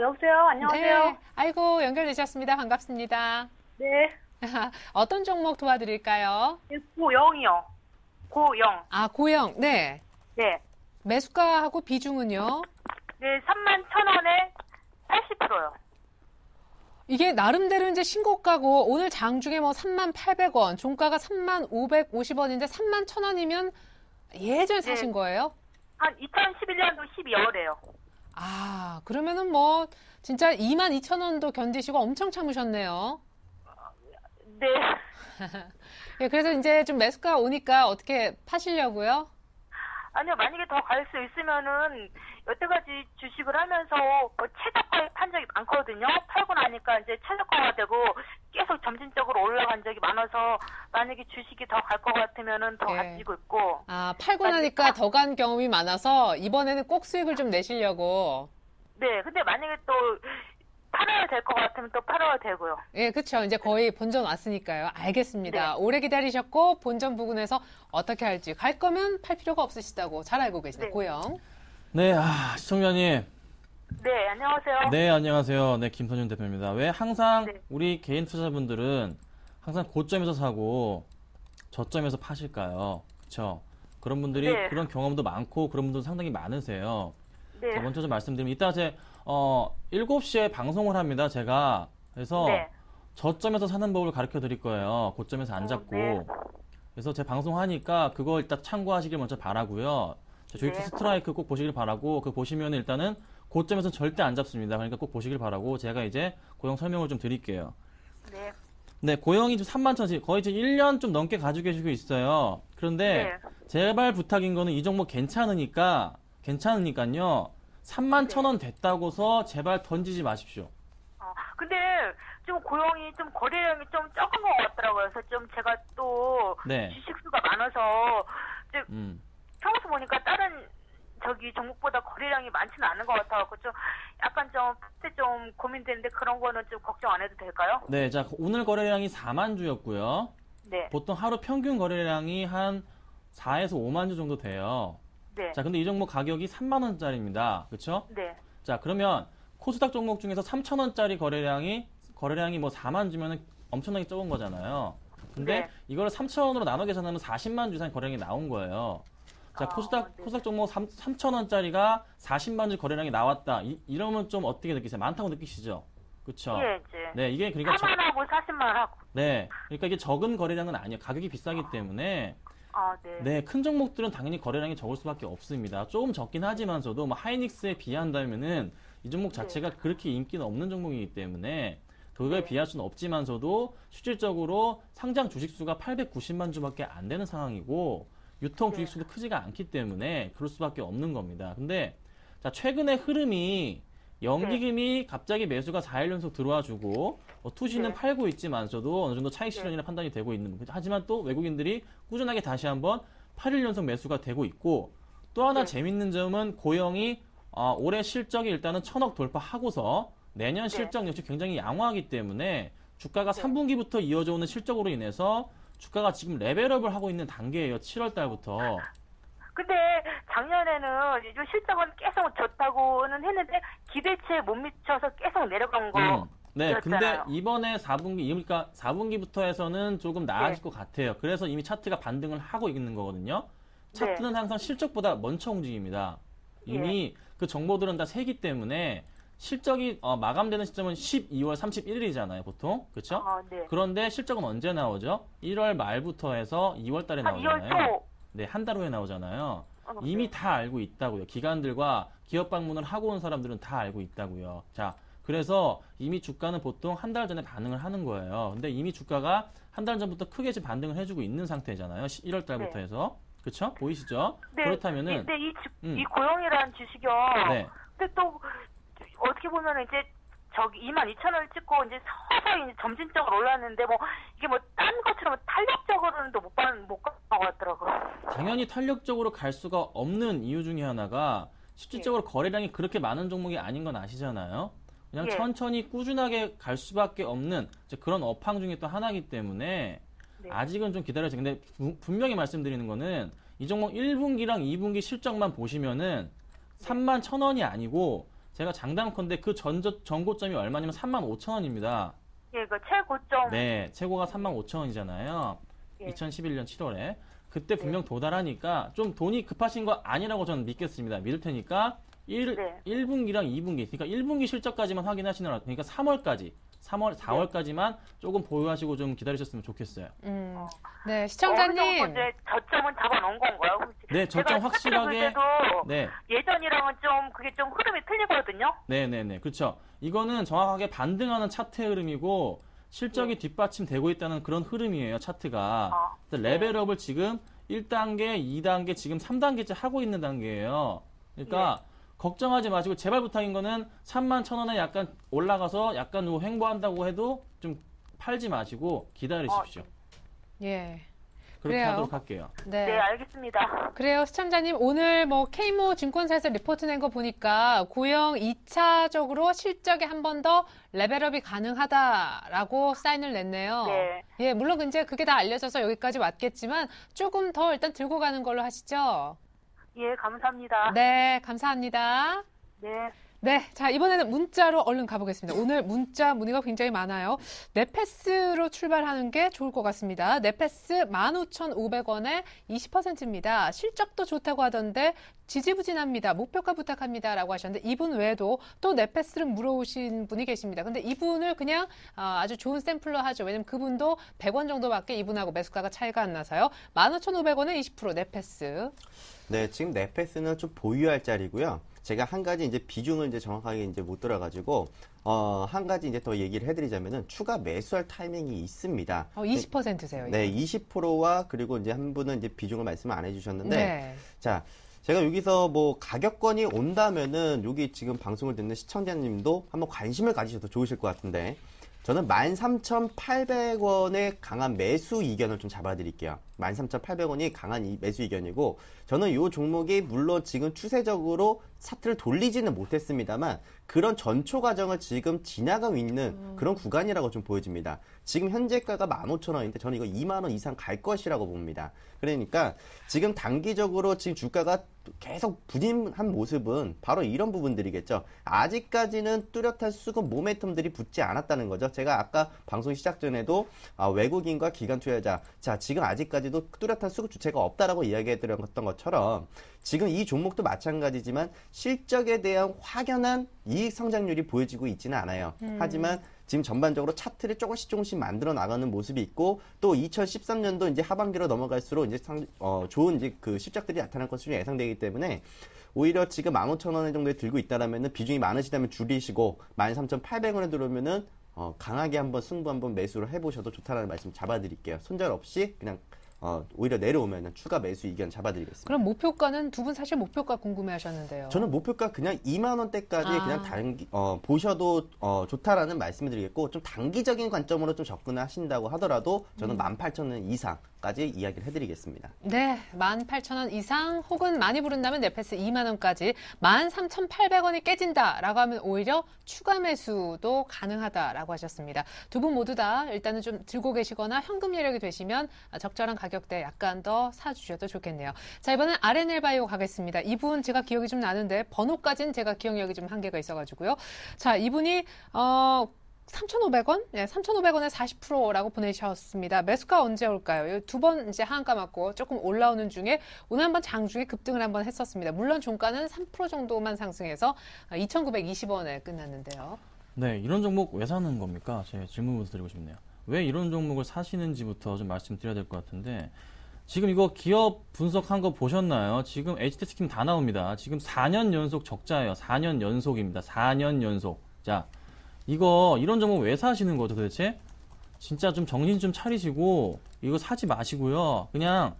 Speaker 4: 여보세요? 안녕하세요?
Speaker 1: 네. 아이고, 연결되셨습니다. 반갑습니다.
Speaker 4: 네.
Speaker 1: 어떤 종목 도와드릴까요?
Speaker 4: 고영이요. 고영.
Speaker 1: 고영. 네.
Speaker 4: 네.
Speaker 1: 매수가하고 비중은요?
Speaker 4: 네, 31,000원에 80%요.
Speaker 1: 이게 나름대로 이제 신고가고 오늘 장중에 뭐 38,000원, 종가가 30,550원인데 31,000원이면 예전에 사신 거예요?
Speaker 4: 한 2011년도 12월에요.
Speaker 1: 그러면은 뭐 진짜 22,000원도 견디시고 엄청 참으셨네요.
Speaker 4: 네.
Speaker 1: 예, 그래서 이제 좀 매수가 오니까 어떻게 파시려고요?
Speaker 4: 아니요, 만약에 더 갈 수 있으면은 여태까지 주식을 하면서 최저가 한 적이 많거든요. 팔고 나니까 이제 최저가가 되고 계속 점진적으로 올라간 적이 많아서 만약에 주식이 더 갈 것 같으면은 더 가지고 있고.
Speaker 1: 팔고 나니까 더 간 경험이 많아서 이번에는 꼭 수익을 좀 내시려고.
Speaker 4: 네, 근데 만약에 또 팔아야 될 것 같으면 또 팔아야 되고요.
Speaker 1: 예, 그렇죠. 이제 거의 본전 왔으니까요. 알겠습니다.
Speaker 4: 네.
Speaker 1: 오래 기다리셨고 본전 부근에서 어떻게 할지 갈 거면 팔 필요가 없으시다고 잘 알고 계시네요.
Speaker 4: 네.
Speaker 1: 고영.
Speaker 3: 네, 시청자님.
Speaker 4: 네, 안녕하세요.
Speaker 3: 네, 안녕하세요. 네, 김선윤 대표입니다. 왜 항상
Speaker 4: 네.
Speaker 3: 우리 개인 투자자분들은 항상 고점에서 사고 저점에서 파실까요? 그렇죠? 그런 분들이
Speaker 4: 네.
Speaker 3: 그런 경험도 많고 그런 분들도 상당히 많으세요.
Speaker 4: 네.
Speaker 3: 자, 먼저 좀 말씀드리면 이따 7시에 방송을 합니다. 제가. 그래서
Speaker 4: 네.
Speaker 3: 저점에서 사는 법을 가르쳐 드릴 거예요. 고점에서 안 잡고.
Speaker 4: 네.
Speaker 3: 그래서 제 방송하니까 그거 일단 참고하시길 먼저 바라고요. 조이투 스트라이크 꼭 보시길 바라고, 그거 보시면 일단은 고점에서 절대 안 잡습니다. 그러니까 꼭 보시길 바라고 제가 이제 고용 설명을 좀 드릴게요.
Speaker 4: 네.
Speaker 3: 네, 고용이 31,000원, 거의 이제 1년 좀 넘게 가지고 계시고 있어요. 그런데 제발 부탁인 거는 이 종목 괜찮으니까요. 31,000원 됐다고서 제발 던지지 마십시오.
Speaker 4: 근데 좀 고용이 좀 거래량이 좀 적은 것 같더라고요. 그래서 좀 제가 또
Speaker 3: 네.
Speaker 4: 주식 수가 많아서 평소 보니까 다른 저기 종목보다 거래량이 많지는 않은 것 같아갖고 좀 약간 좀 고민되는데 그런 거는 좀 걱정 안 해도 될까요?
Speaker 3: 네, 자, 오늘 거래량이 4만 주였고요.
Speaker 4: 네.
Speaker 3: 보통 하루 평균 거래량이 한 4에서 5만 주 정도 돼요.
Speaker 4: 네.
Speaker 3: 자, 근데 이 종목 가격이 3만 원짜리입니다. 그렇죠?
Speaker 4: 네.
Speaker 3: 자, 그러면 코스닥 종목 중에서 3천 원짜리 거래량이 뭐 4만 주면은 엄청나게 적은 거잖아요. 근데
Speaker 4: 네.
Speaker 3: 이걸 3천 원으로 나눠 계산하면 40만 주 이상 거래량이 나온 거예요. 자, 코스닥 종목 3천 원짜리가 40만 주 거래량이 나왔다. 이러면 좀 어떻게 느끼세요? 많다고 느끼시죠? 그렇죠?
Speaker 4: 예, 이제.
Speaker 3: 네, 이게 그러니까
Speaker 4: 4만 하고 40만 하고.
Speaker 3: 네, 그러니까 이게 적은 거래량은 아니에요. 가격이 비싸기 때문에.
Speaker 4: 네.
Speaker 3: 네, 큰 종목들은 당연히 거래량이 적을 수밖에 없습니다. 조금 적긴 하지만서도 뭐 하이닉스에 비한다면은 이 종목 자체가 그렇게 인기는 없는 종목이기 때문에 그거에 비할 수는 없지만서도 실질적으로 상장 주식수가 890만 주밖에 안 되는 상황이고 유통 주식수도 크지가 않기 때문에 그럴 수밖에 없는 겁니다. 근데 자, 최근의 흐름이 연기금이 갑자기 매수가 4일 연속 들어와 주고 투시는 팔고 있지만서도 어느 정도 차익 실현이나 판단이 되고 있는 하지만 또 외국인들이 꾸준하게 다시 한번 8일 연속 매수가 되고 있고 또 하나 재밌는 점은 고영이 올해 실적이 일단은 1,000억 돌파하고서 내년 실적 역시 굉장히 양호하기 때문에 주가가 3분기부터 이어져 오는 실적으로 인해서 주가가 지금 레벨업을 하고 있는 단계예요. 7월 달부터.
Speaker 4: 근데 작년에는 이 실적은 계속 좋다고는 했는데 기대치에 못 미쳐서 계속 내려간 거.
Speaker 3: 네, 근데 이번에 4분기, 그러니까 4분기부터 해서는 조금 나아질 것 같아요. 그래서 이미 차트가 반등을 하고 있는 거거든요. 차트는 항상 실적보다 먼저 움직입니다. 이미 그 정보들은 다 세기 때문에 실적이 마감되는 시점은 12월 31일이잖아요, 보통. 그렇죠?
Speaker 4: 네.
Speaker 3: 그런데 실적은 언제 나오죠? 1월 말부터 해서 2월 달에 나오잖아요.
Speaker 4: 2월 초.
Speaker 3: 네, 한 달 후에 나오잖아요. 이미 다 알고 있다고요. 기관들과 기업 방문을 하고 온 사람들은 다 알고 있다고요. 자, 그래서 이미 주가는 보통 한 달 전에 반응을 하는 거예요. 근데 이미 주가가 한 달 전부터 크게 지금 반등을 해주고 있는 상태잖아요. 1월 달부터 해서. 그렇죠? 보이시죠?
Speaker 4: 네.
Speaker 3: 그렇다면은
Speaker 4: 근데 이 고영이라는 주식이요.
Speaker 3: 네.
Speaker 4: 근데 또 어떻게 보면 이제 저기 22,000원을 찍고 이제 서서히 이제 점진적으로 올랐는데 뭐 이게 뭐 딴 것처럼 탄력적으로는 또 못 가는 것 같더라고요.
Speaker 3: 당연히 탄력적으로 갈 수가 없는 이유 중에 하나가 실질적으로 거래량이 그렇게 많은 종목이 아닌 건 아시잖아요. 그냥 천천히 꾸준하게 갈 수밖에 없는 그런 업황 중에 또 하나이기 때문에 아직은 좀 기다려주세요. 근데 분명히 말씀드리는 거는 이 종목 1분기랑 2분기 실적만 보시면은 31,000원이 아니고 제가 장담컨대 그 전고점이 얼마냐면 35,000원입니다.
Speaker 4: 예, 그 최고점.
Speaker 3: 네, 최고가 35,000원이잖아요. 2011년 7월에. 그때 분명 도달하니까 좀 돈이 급하신 거 아니라고 저는 믿겠습니다. 믿을 테니까 1분기랑 2분기, 그러니까 1분기 실적까지만 확인하시느라, 그러니까 4월까지만 조금 보유하시고 좀 기다리셨으면 좋겠어요.
Speaker 1: 네, 시청자님.
Speaker 4: 이제 저점은 잡아놓은 건가요?
Speaker 3: 네, 저점 확실하게.
Speaker 4: 네. 예전이랑은 좀 그게 좀 흐름이 틀리거든요.
Speaker 3: 네네네, 그렇죠. 이거는 정확하게 반등하는 차트의 흐름이고 실적이 뒷받침되고 있다는 그런 흐름이에요, 차트가. 레벨업을 지금 1단계, 2단계, 지금 3단계째 하고 있는 단계예요. 그러니까 걱정하지 마시고 제발 부탁인 거는 31,000원에 약간 올라가서 약간 뭐 횡보한다고 해도 좀 팔지 마시고 기다리십시오.
Speaker 1: 예.
Speaker 3: 그렇게
Speaker 1: 그래요.
Speaker 3: 하도록 할게요.
Speaker 4: 네, 알겠습니다.
Speaker 1: 그래요, 시청자님. 오늘 뭐 K모 증권사에서 리포트 낸 거 보니까 고영 2차적으로 실적에 한 번 더 레벨업이 가능하다라고 사인을 냈네요.
Speaker 4: 네.
Speaker 1: 예, 물론 이제 그게 다 알려져서 여기까지 왔겠지만 조금 더 일단 들고 가는 걸로 하시죠.
Speaker 4: 예, 감사합니다.
Speaker 1: 네, 감사합니다.
Speaker 4: 네.
Speaker 1: 네, 자, 이번에는 문자로 얼른 가보겠습니다. 오늘 문자 문의가 굉장히 많아요. 넷패스로 출발하는 게 좋을 것 같습니다. 넷패스 15,500원에 20%입니다. 실적도 좋다고 하던데 지지부진합니다. 목표가 부탁합니다. 라고 하셨는데 이분 외에도 또 넷패스를 물어오신 분이 계십니다. 근데 이분을 그냥 아주 좋은 샘플로 하죠. 왜냐면 그분도 100원 정도밖에 이분하고 매수가가 차이가 안 나서요. 15,500원에 20% 넷패스.
Speaker 2: 네, 지금 넷패스는 좀 보유할 자리고요. 제가 한 가지 이제 비중을 이제 정확하게 이제 못 들어가지고 한 가지 이제 더 얘기를 해드리자면은 추가 매수할 타이밍이 있습니다.
Speaker 1: 20%세요.
Speaker 2: 네, 20%와 그리고 이제 한 분은 이제 비중을 말씀 안 해주셨는데,
Speaker 1: 네.
Speaker 2: 자, 제가 여기서 뭐 가격권이 온다면은 여기 지금 방송을 듣는 시청자님도 한번 관심을 가지셔도 좋으실 것 같은데. 저는 13,800원의 강한 매수 이견을 좀 잡아드릴게요. 13,800원이 강한 매수 이견이고, 저는 이 종목이 물론 지금 추세적으로 차트를 돌리지는 못했습니다만 그런 전초 과정을 지금 지나가고 있는 그런 구간이라고 좀 보여집니다. 지금 현재가가 15,000원인데 저는 이거 2만 원 이상 갈 것이라고 봅니다. 그러니까 지금 단기적으로 지금 주가가 계속 부진한 모습은 바로 이런 부분들이겠죠. 아직까지는 뚜렷한 수급 모멘텀들이 붙지 않았다는 거죠. 제가 아까 방송 시작 전에도 외국인과 기관 투자자, 자 지금 아직까지도 뚜렷한 수급 주체가 없다라고 이야기해드렸던 것처럼 지금 이 종목도 마찬가지지만 실적에 대한 확연한 이익 성장률이 보여지고 있지는 않아요. 하지만 지금 전반적으로 차트를 조금씩 만들어 나가는 모습이 있고, 또 2013년도 이제 하반기로 넘어갈수록 이제 좋은 이제 그 실적들이 나타날 것으로 예상되기 때문에 오히려 지금 15,000원 정도에 들고 있다라면은 비중이 많으시다면 줄이시고 13,800원에 들어오면은 강하게 한번 승부 한번 매수를 해보셔도 좋다라는 말씀 잡아드릴게요. 손절 없이 그냥 오히려 내려오면 추가 매수 이견 잡아드리겠습니다.
Speaker 1: 그럼 목표가는 두 분 사실 목표가 궁금해하셨는데요.
Speaker 2: 저는 목표가 그냥 2만 원대까지 그냥 보셔도 좋다라는 말씀을 드리겠고, 좀 단기적인 관점으로 좀 접근하신다고 하더라도 저는 18,000원 이상까지 이야기를 해드리겠습니다.
Speaker 1: 네, 18,000원 이상 혹은 많이 부른다면 네패스 2만 원까지 13,800원이 깨진다라고 하면 오히려 추가 매수도 가능하다라고 하셨습니다. 두 분 모두 다 일단은 좀 들고 계시거나 현금 여력이 되시면 적절한 가격대 약간 더 사주셔도 좋겠네요. 자, 이번엔 RNL바이오 가겠습니다. 이분 제가 기억이 좀 나는데 번호까지는 제가 기억력이 좀 한계가 있어가지고요. 자, 이분이 3,500원? 네, 3,500원에 40%라고 보내주셨습니다. 매수가 언제 올까요? 두 번 이제 하한가 맞고 조금 올라오는 중에 오늘 한번 장중에 급등을 한번 했었습니다. 물론 종가는 3% 정도만 상승해서 2,920원에 끝났는데요.
Speaker 3: 네, 이런 종목 왜 사는 겁니까? 제 질문부터 드리고 싶네요. 왜 이런 종목을 사시는지부터 좀 말씀드려야 될 것 같은데, 지금 이거 기업 분석한 거 보셨나요? 지금 HT스킨 다 나옵니다. 지금 4년 연속 적자예요. 4년 연속입니다. 4년 연속. 자, 이런 종목 왜 사시는 거죠 도대체? 진짜 좀 정신 좀 차리시고 이거 사지 마시고요. 그냥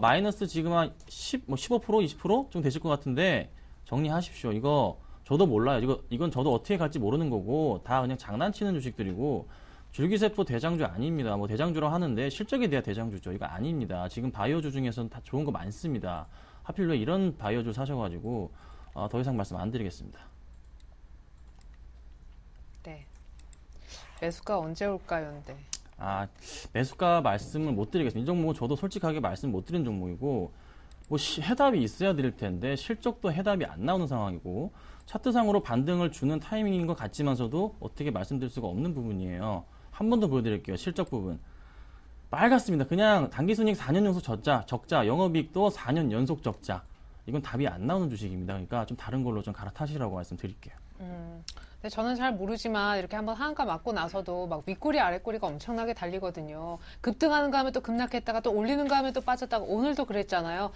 Speaker 3: 마이너스 지금 한 15% 20% 정도 되실 것 같은데 정리하십시오. 이거 저도 몰라요. 이건 저도 어떻게 갈지 모르는 거고 다 그냥 장난치는 주식들이고, 줄기세포 대장주 아닙니다. 뭐 대장주라고 하는데 실적에 대한 대장주죠. 이거 아닙니다. 지금 바이오주 중에서는 다 좋은 거 많습니다. 하필 왜 이런 바이오주 사셔가지고 더 이상 말씀 안 드리겠습니다.
Speaker 1: 네. 매수가 언제 올까요, 근데?
Speaker 3: 매수가 말씀을 못 드리겠습니다. 이 종목은 저도 솔직하게 말씀 못 드린 종목이고, 뭐 해답이 있어야 드릴 텐데 실적도 해답이 안 나오는 상황이고, 차트상으로 반등을 주는 타이밍인 것 같지만서도 어떻게 말씀드릴 수가 없는 부분이에요. 한 번 더 보여드릴게요. 실적 부분 빨갛습니다. 그냥 단기순이익 4년 연속 적자, 영업이익도 4년 연속 적자. 이건 답이 안 나오는 주식입니다. 그러니까 좀 다른 걸로 좀 갈아타시라고 말씀드릴게요.
Speaker 1: 근데 저는 잘 모르지만 이렇게 한번 하한가 맞고 나서도 막 윗꼬리 아랫꼬리가 엄청나게 달리거든요. 급등하는가 하면 또 급락했다가 또 올리는가 하면 또 빠졌다가 오늘도 그랬잖아요.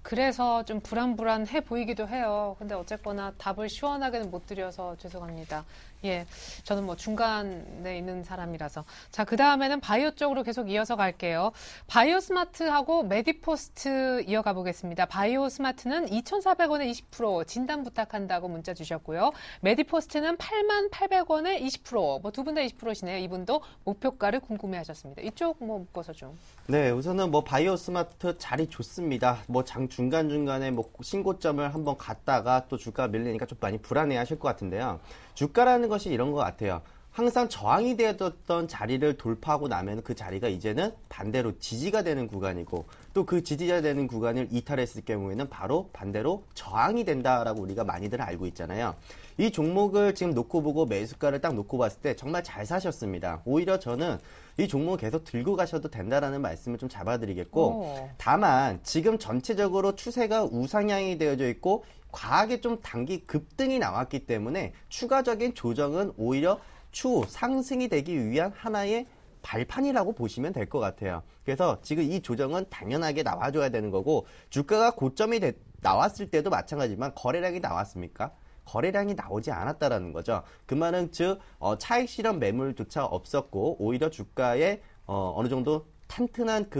Speaker 1: 그래서 좀 불안불안해 보이기도 해요. 근데 어쨌거나 답을 시원하게는 못 드려서 죄송합니다. 예, 저는 뭐 중간에 있는 사람이라서. 자, 그 다음에는 바이오 쪽으로 계속 이어서 갈게요. 바이오 스마트하고 메디포스트 이어가 보겠습니다. 바이오 스마트는 2,400원에 20% 진단 부탁한다고 문자 주셨고요. 메디포스트는 88,800원에 20%. 뭐 두 분 다 20%시네요. 이분도 목표가를 궁금해 하셨습니다. 이쪽 뭐 묶어서 좀.
Speaker 2: 네, 우선은 뭐 바이오 스마트 자리 좋습니다. 뭐 중간중간에 뭐 신고점을 한번 갔다가 또 주가 밀리니까 좀 많이 불안해 하실 것 같은데요. 주가라는 것이 이런 것 같아요. 항상 저항이 되었던 자리를 돌파하고 나면 그 자리가 이제는 반대로 지지가 되는 구간이고, 또 그 지지가 되는 구간을 이탈했을 경우에는 바로 반대로 저항이 된다라고 우리가 많이들 알고 있잖아요. 이 종목을 지금 놓고 보고 매수가를 딱 놓고 봤을 때 정말 잘 사셨습니다. 오히려 저는 이 종목을 계속 들고 가셔도 된다라는 말씀을 좀 잡아드리겠고, 다만 지금 전체적으로 추세가 우상향이 되어져 있고 과하게 좀 단기 급등이 나왔기 때문에 추가적인 조정은 오히려 추후 상승이 되기 위한 하나의 발판이라고 보시면 될 것 같아요. 그래서 지금 이 조정은 당연하게 나와줘야 되는 거고, 주가가 고점이 나왔을 때도 마찬가지지만 거래량이 나왔습니까? 거래량이 나오지 않았다라는 거죠. 그 말은 즉 차익 실현 매물조차 없었고, 오히려 주가에 어느 정도 탄탄한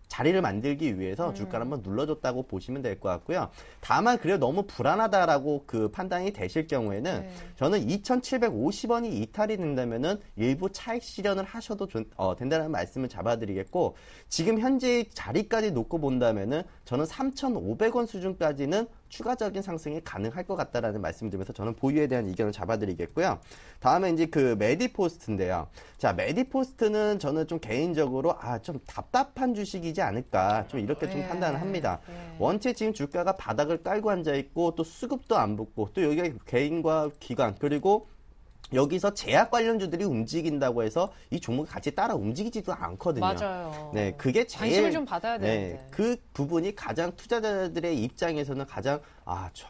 Speaker 2: 자리를 만들기 위해서 주가를 한번 눌러줬다고 보시면 될 것 같고요. 다만 그래도 너무 불안하다라고 그 판단이 되실 경우에는
Speaker 1: 네.
Speaker 2: 저는 2,750원이 이탈이 된다면은 일부 차익 실현을 하셔도 된다는 말씀을 잡아드리겠고, 지금 현재 자리까지 놓고 본다면은 저는 3,500원 수준까지는 추가적인 상승이 가능할 것 같다라는 말씀을 드리면서 저는 보유에 대한 의견을 잡아드리겠고요. 다음에 이제 그 메디포스트인데요. 자, 메디포스트는 저는 좀 개인적으로 좀 답답한 주식이지 않을까 좀 이렇게 좀 판단을 합니다. 원체 지금 주가가 바닥을 깔고 앉아 있고 또 수급도 안 붙고 또 여기가 개인과 기관 그리고 여기서 제약 관련주들이 움직인다고 해서 이 종목이 같이 따라 움직이지도 않거든요.
Speaker 1: 맞아요.
Speaker 2: 네, 그게 제일
Speaker 1: 관심을 좀 받아야 되는데.
Speaker 2: 그 부분이 가장 투자자들의 입장에서는 가장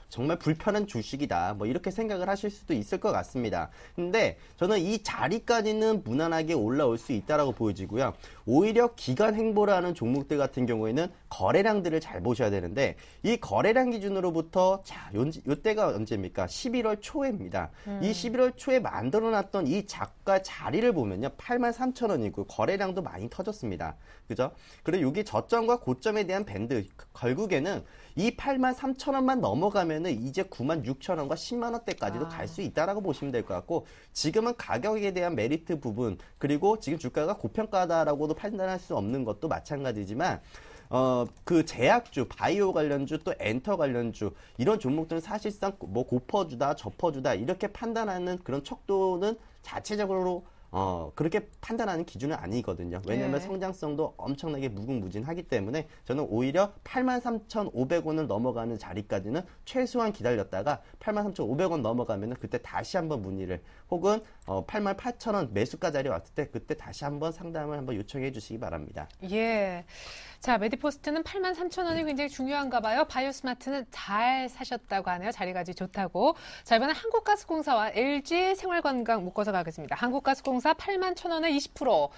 Speaker 2: 정말 불편한 주식이다. 뭐 이렇게 생각을 하실 수도 있을 것 같습니다. 근데 저는 이 자리까지는 무난하게 올라올 수 있다라고 보여지고요. 오히려 기간 행보를 하는 종목들 같은 경우에는 거래량들을 잘 보셔야 되는데 이 거래량 기준으로부터 요때가 언제입니까? 11월 초입니다. 이 11월 초에 만들어놨던 이 작가 자리를 보면요. 83,000원이고 거래량도 많이 터졌습니다. 그죠? 그리고 여기 저점과 고점에 대한 밴드 결국에는 이 83,000원만 넘어가면은 이제 96,000원과 10만원대까지도 갈 수 있다라고 보시면 될 것 같고, 지금은 가격에 대한 메리트 부분 그리고 지금 주가가 고평가다라고도 판단할 수 없는 것도 마찬가지지만 그 제약주, 바이오 관련주, 또 엔터 관련주 이런 종목들은 사실상 뭐 고퍼주다, 저퍼주다 이렇게 판단하는 그런 척도는 자체적으로 그렇게 판단하는 기준은 아니거든요. 왜냐하면 성장성도 엄청나게 무궁무진하기 때문에 저는 오히려 83,500원을 넘어가는 자리까지는 최소한 기다렸다가 83,500원 넘어가면은 그때 다시 한번 문의를 혹은 88,000원 매수가 자리 왔을 때 그때 다시 한번 상담을 한번 요청해 주시기 바랍니다.
Speaker 1: 예. 자, 메디포스트는 83,000원이 굉장히 중요한가 봐요. 바이오스마트는 잘 사셨다고 하네요. 자리가 아주 좋다고. 자, 이번엔 한국가스공사와 LG 생활건강 묶어서 가겠습니다. 한국가스공사 81,000원에 20%.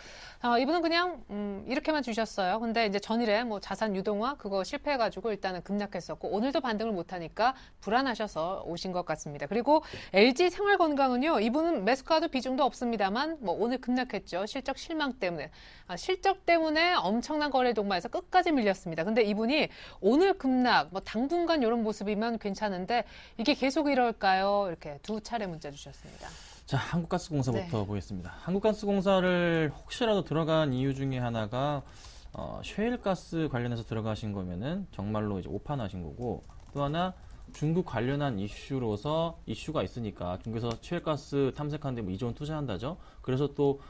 Speaker 1: 이분은 그냥 이렇게만 주셨어요. 근데 이제 전일에 뭐 자산 유동화 그거 실패해가지고 일단은 급락했었고 오늘도 반등을 못하니까 불안하셔서 오신 것 같습니다. 그리고 LG 생활건강은요. 이분은 매수가도 비중도 없습니다만 뭐 오늘 급락했죠. 실적 실망 때문에. 실적 때문에 엄청난 거래 동반에서 끝까지 밀렸습니다. 근데 이분이 오늘 급락, 뭐 당분간 이런 모습이면 괜찮은데 이게 계속 이럴까요? 이렇게 두 차례 문자 주셨습니다.
Speaker 3: 자, 한국가스공사부터 보겠습니다. 한국가스공사를 혹시라도 들어간 이유 중에 하나가 셰일가스 관련해서 들어가신 거면은 정말로 이제 오판하신 거고, 또 하나 중국 관련한 이슈가 있으니까 중국에서 셰일가스 탐색하는데 뭐 2조 원 투자한다죠. 그래서 또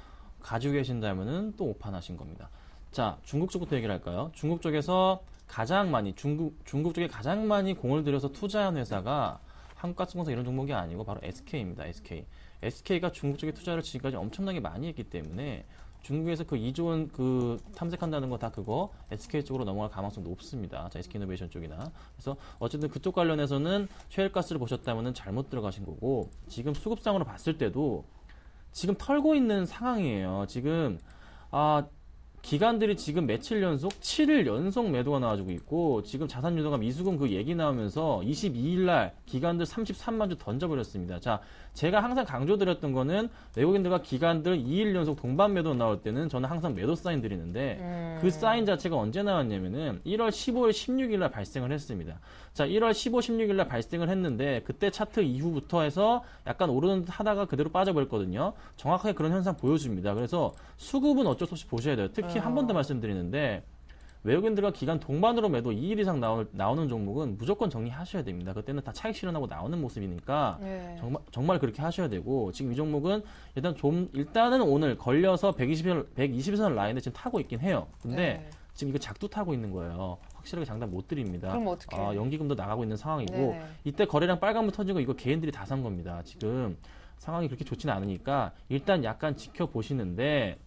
Speaker 3: 가지고 계신다면은 또 오판하신 겁니다. 자, 중국 쪽부터 얘기를 할까요? 중국 쪽에서 가장 많이 중국 쪽에 가장 많이 공을 들여서 투자한 회사가 한국가스공사 이런 종목이 아니고 바로 SK입니다. SK가 중국 쪽에 투자를 지금까지 엄청나게 많이 했기 때문에 중국에서 그 2조 원 그 탐색한다는 거 다 그거 SK 쪽으로 넘어갈 가능성이 높습니다. 자, SK이노베이션 쪽이나. 그래서 어쨌든 그쪽 관련해서는 셰일가스를 보셨다면은 잘못 들어가신 거고, 지금 수급상으로 봤을 때도 지금 털고 있는 상황이에요. 지금 기관들이 지금 며칠 연속 7일 연속 매도가 나와주고 있고, 지금 자산 유동화 미수금 그 얘기 나오면서 22일 날 기관들 33만 주 던져버렸습니다. 자, 제가 항상 강조드렸던 거는 외국인들과 기관들 2일 연속 동반 매도 나올 때는 저는 항상 매도 사인 드리는데 그 사인 자체가 언제 나왔냐면은 1월 15일, 16일 날 발생을 했습니다. 자, 1월 15, 16일 날 발생을 했는데 그때 차트 이후부터 해서 약간 오르는 듯 하다가 그대로 빠져버렸거든요. 정확하게 그런 현상 보여줍니다. 그래서 수급은 어쩔 수 없이 보셔야 돼요. 특히 한 번 더 말씀드리는데 외국인들과 기관 동반으로 매도 2일 이상 나오는 종목은 무조건 정리하셔야 됩니다. 그때는 다 차익 실현하고 나오는 모습이니까 정말 그렇게 하셔야 되고, 지금 이 종목은 일단은 오늘 걸려서 120선 라인에 지금 타고 있긴 해요. 근데 지금 이거 작두 타고 있는 거예요. 확실하게 장담 못 드립니다.
Speaker 1: 그럼 어떻게?
Speaker 3: 연기금도 나가고 있는 상황이고, 이때 거래량 빨간불 터지고 이거 개인들이 다 산 겁니다. 지금 상황이 그렇게 좋지는 않으니까 일단 약간 지켜보시는데,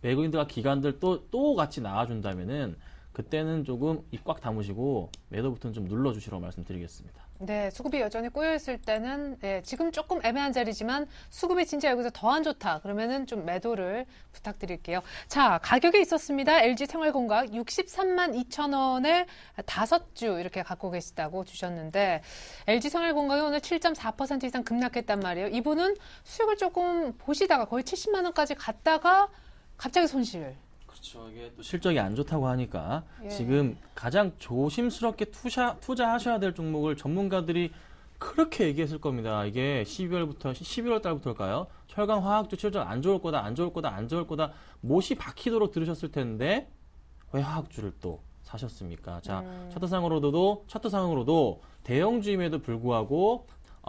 Speaker 3: 외국인들과 기관들 또 같이 나와준다면은 그때는 조금 입 꽉 다무시고 매도 버튼 좀 눌러주시라고 말씀드리겠습니다.
Speaker 1: 네, 수급이 여전히 꼬여있을 때는 지금 조금 애매한 자리지만 수급이 진짜 여기서 더 안 좋다. 그러면은 좀 매도를 부탁드릴게요. 자, 가격이 있었습니다. LG 생활건강 63만 2천 원에 5주 이렇게 갖고 계시다고 주셨는데, LG 생활건강이 오늘 7.4% 이상 급락했단 말이에요. 이분은 수익을 조금 보시다가 거의 70만 원까지 갔다가 갑자기 손실.
Speaker 3: 그렇죠. 이게 또 실적이 안 좋다고 하니까
Speaker 1: 예.
Speaker 3: 지금 가장 조심스럽게 투자하셔야 될 종목을 전문가들이 그렇게 얘기했을 겁니다. 이게 11월 달부터일까요? 철강 화학주 실적 안 좋을 거다, 안 좋을 거다, 안 좋을 거다 못이 박히도록 들으셨을 텐데 왜 화학주를 또 사셨습니까? 자, 차트상으로도 대형주임에도 불구하고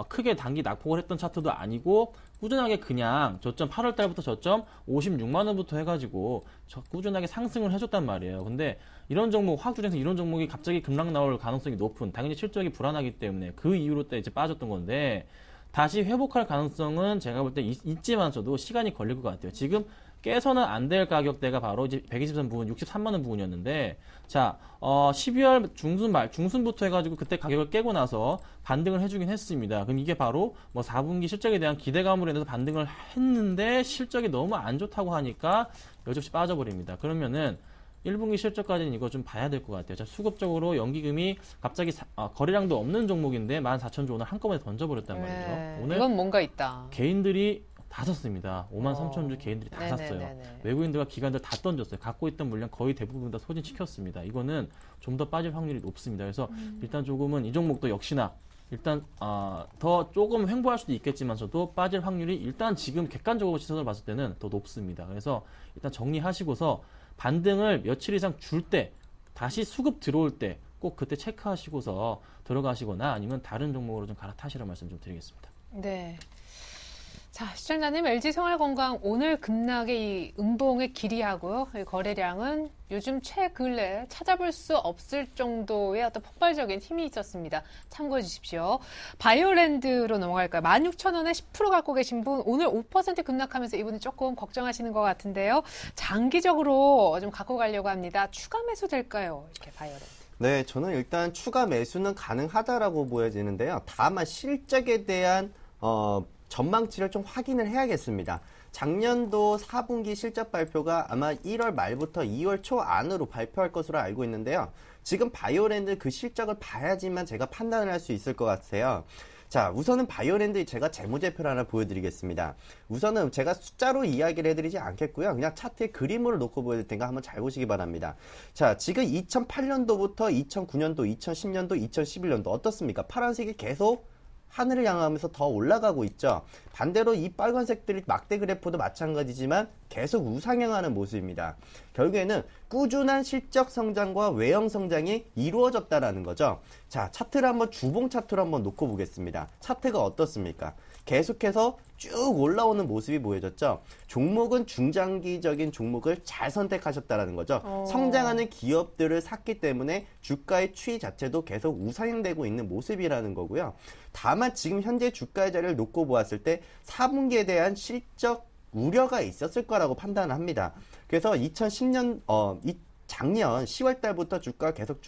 Speaker 3: 크게 단기 낙폭을 했던 차트도 아니고 꾸준하게 그냥 저점 8월 달부터 저점 56만 원부터 해가지고 꾸준하게 상승을 해줬단 말이에요. 근데 이런 종목, 화학주 중에서 이런 종목이 갑자기 급락 나올 가능성이 높은, 당연히 실적이 불안하기 때문에 그 이후로 때 이제 빠졌던 건데 다시 회복할 가능성은 제가 볼 때 있지만서도 시간이 걸릴 것 같아요. 지금 깨서는 안 될 가격대가 바로 이제 123 부분, 63만 원 부분이었는데, 자, 12월 중순부터 해가지고 그때 가격을 깨고 나서 반등을 해주긴 했습니다. 그럼 이게 바로 뭐 4분기 실적에 대한 기대감으로 인해서 반등을 했는데 실적이 너무 안 좋다고 하니까 여지없이 빠져버립니다. 그러면은 1분기 실적까지는 이거 좀 봐야 될 것 같아요. 자, 수급적으로 연기금이 갑자기 거래량도 없는 종목인데 14,000조 원을 한꺼번에 던져버렸단 말이죠. 오늘
Speaker 1: 이건 뭔가 있다.
Speaker 3: 개인들이 다 샀습니다. 53,000주 개인들이 다 샀어요. 외국인들과 기관들 다 던졌어요. 갖고 있던 물량 거의 대부분 다 소진시켰습니다. 이거는 좀 더 빠질 확률이 높습니다. 그래서 일단 조금은 이 종목도 역시나 일단 더 조금 횡보할 수도 있겠지만서도 빠질 확률이 일단 지금 객관적으로 시선을 봤을 때는 더 높습니다. 그래서 일단 정리하시고서 반등을 며칠 이상 줄 때 다시 수급 들어올 때 꼭 그때 체크하시고서 들어가시거나 아니면 다른 종목으로 좀 갈아타시라는 말씀 좀 드리겠습니다.
Speaker 1: 네. 자, 시청자님, LG생활건강 오늘 급락의 이 음봉의 길이하고요, 이 거래량은 요즘 최근래 찾아볼 수 없을 정도의 어떤 폭발적인 힘이 있었습니다. 참고해 주십시오. 바이오랜드로 넘어갈까요? 16,000원에 10% 갖고 계신 분, 오늘 5% 급락하면서 이분은 조금 걱정하시는 것 같은데요. 장기적으로 좀 갖고 가려고 합니다. 추가 매수 될까요? 이렇게 바이오랜드.
Speaker 2: 네, 저는 일단 추가 매수는 가능하다라고 보여지는데요. 다만 실적에 대한 전망치를 좀 확인을 해야겠습니다. 작년도 4분기 실적 발표가 아마 1월 말부터 2월 초 안으로 발표할 것으로 알고 있는데요. 지금 바이오랜드 그 실적을 봐야지만 제가 판단을 할 수 있을 것 같아요. 자, 우선은 바이오랜드 제가 재무제표를 하나 보여드리겠습니다. 우선은 제가 숫자로 이야기를 해드리지 않겠고요. 그냥 차트에 그림으로 놓고 보여드릴 테니까 한번 잘 보시기 바랍니다. 자, 지금 2008년도부터 2009년도, 2010년도, 2011년도 어떻습니까? 파란색이 계속 하늘을 향하면서 더 올라가고 있죠. 반대로 이 빨간색들이 막대 그래프도 마찬가지지만 계속 우상향하는 모습입니다. 결국에는 꾸준한 실적 성장과 외형 성장이 이루어졌다라는 거죠. 자, 차트를 한번 주봉 차트로 한번 놓고 보겠습니다. 차트가 어떻습니까? 계속해서 쭉 올라오는 모습이 보여졌죠. 종목은 중장기적인 종목을 잘 선택하셨다라는 거죠. 성장하는 기업들을 샀기 때문에 주가의 추이 자체도 계속 우상향되고 있는 모습이라는 거고요. 다만 지금 현재 주가의 자리를 놓고 보았을 때 4분기에 대한 실적 우려가 있었을 거라고 판단을 합니다. 그래서 2010년 작년 10월 달부터 주가가 계속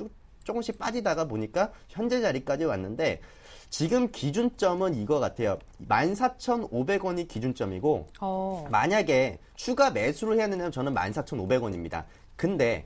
Speaker 2: 조금씩 빠지다가 보니까 현재 자리까지 왔는데 지금 기준점은 이거 같아요. 14,500원이 기준점이고 만약에 추가 매수를 해야 되냐면 저는 14,500원입니다. 근데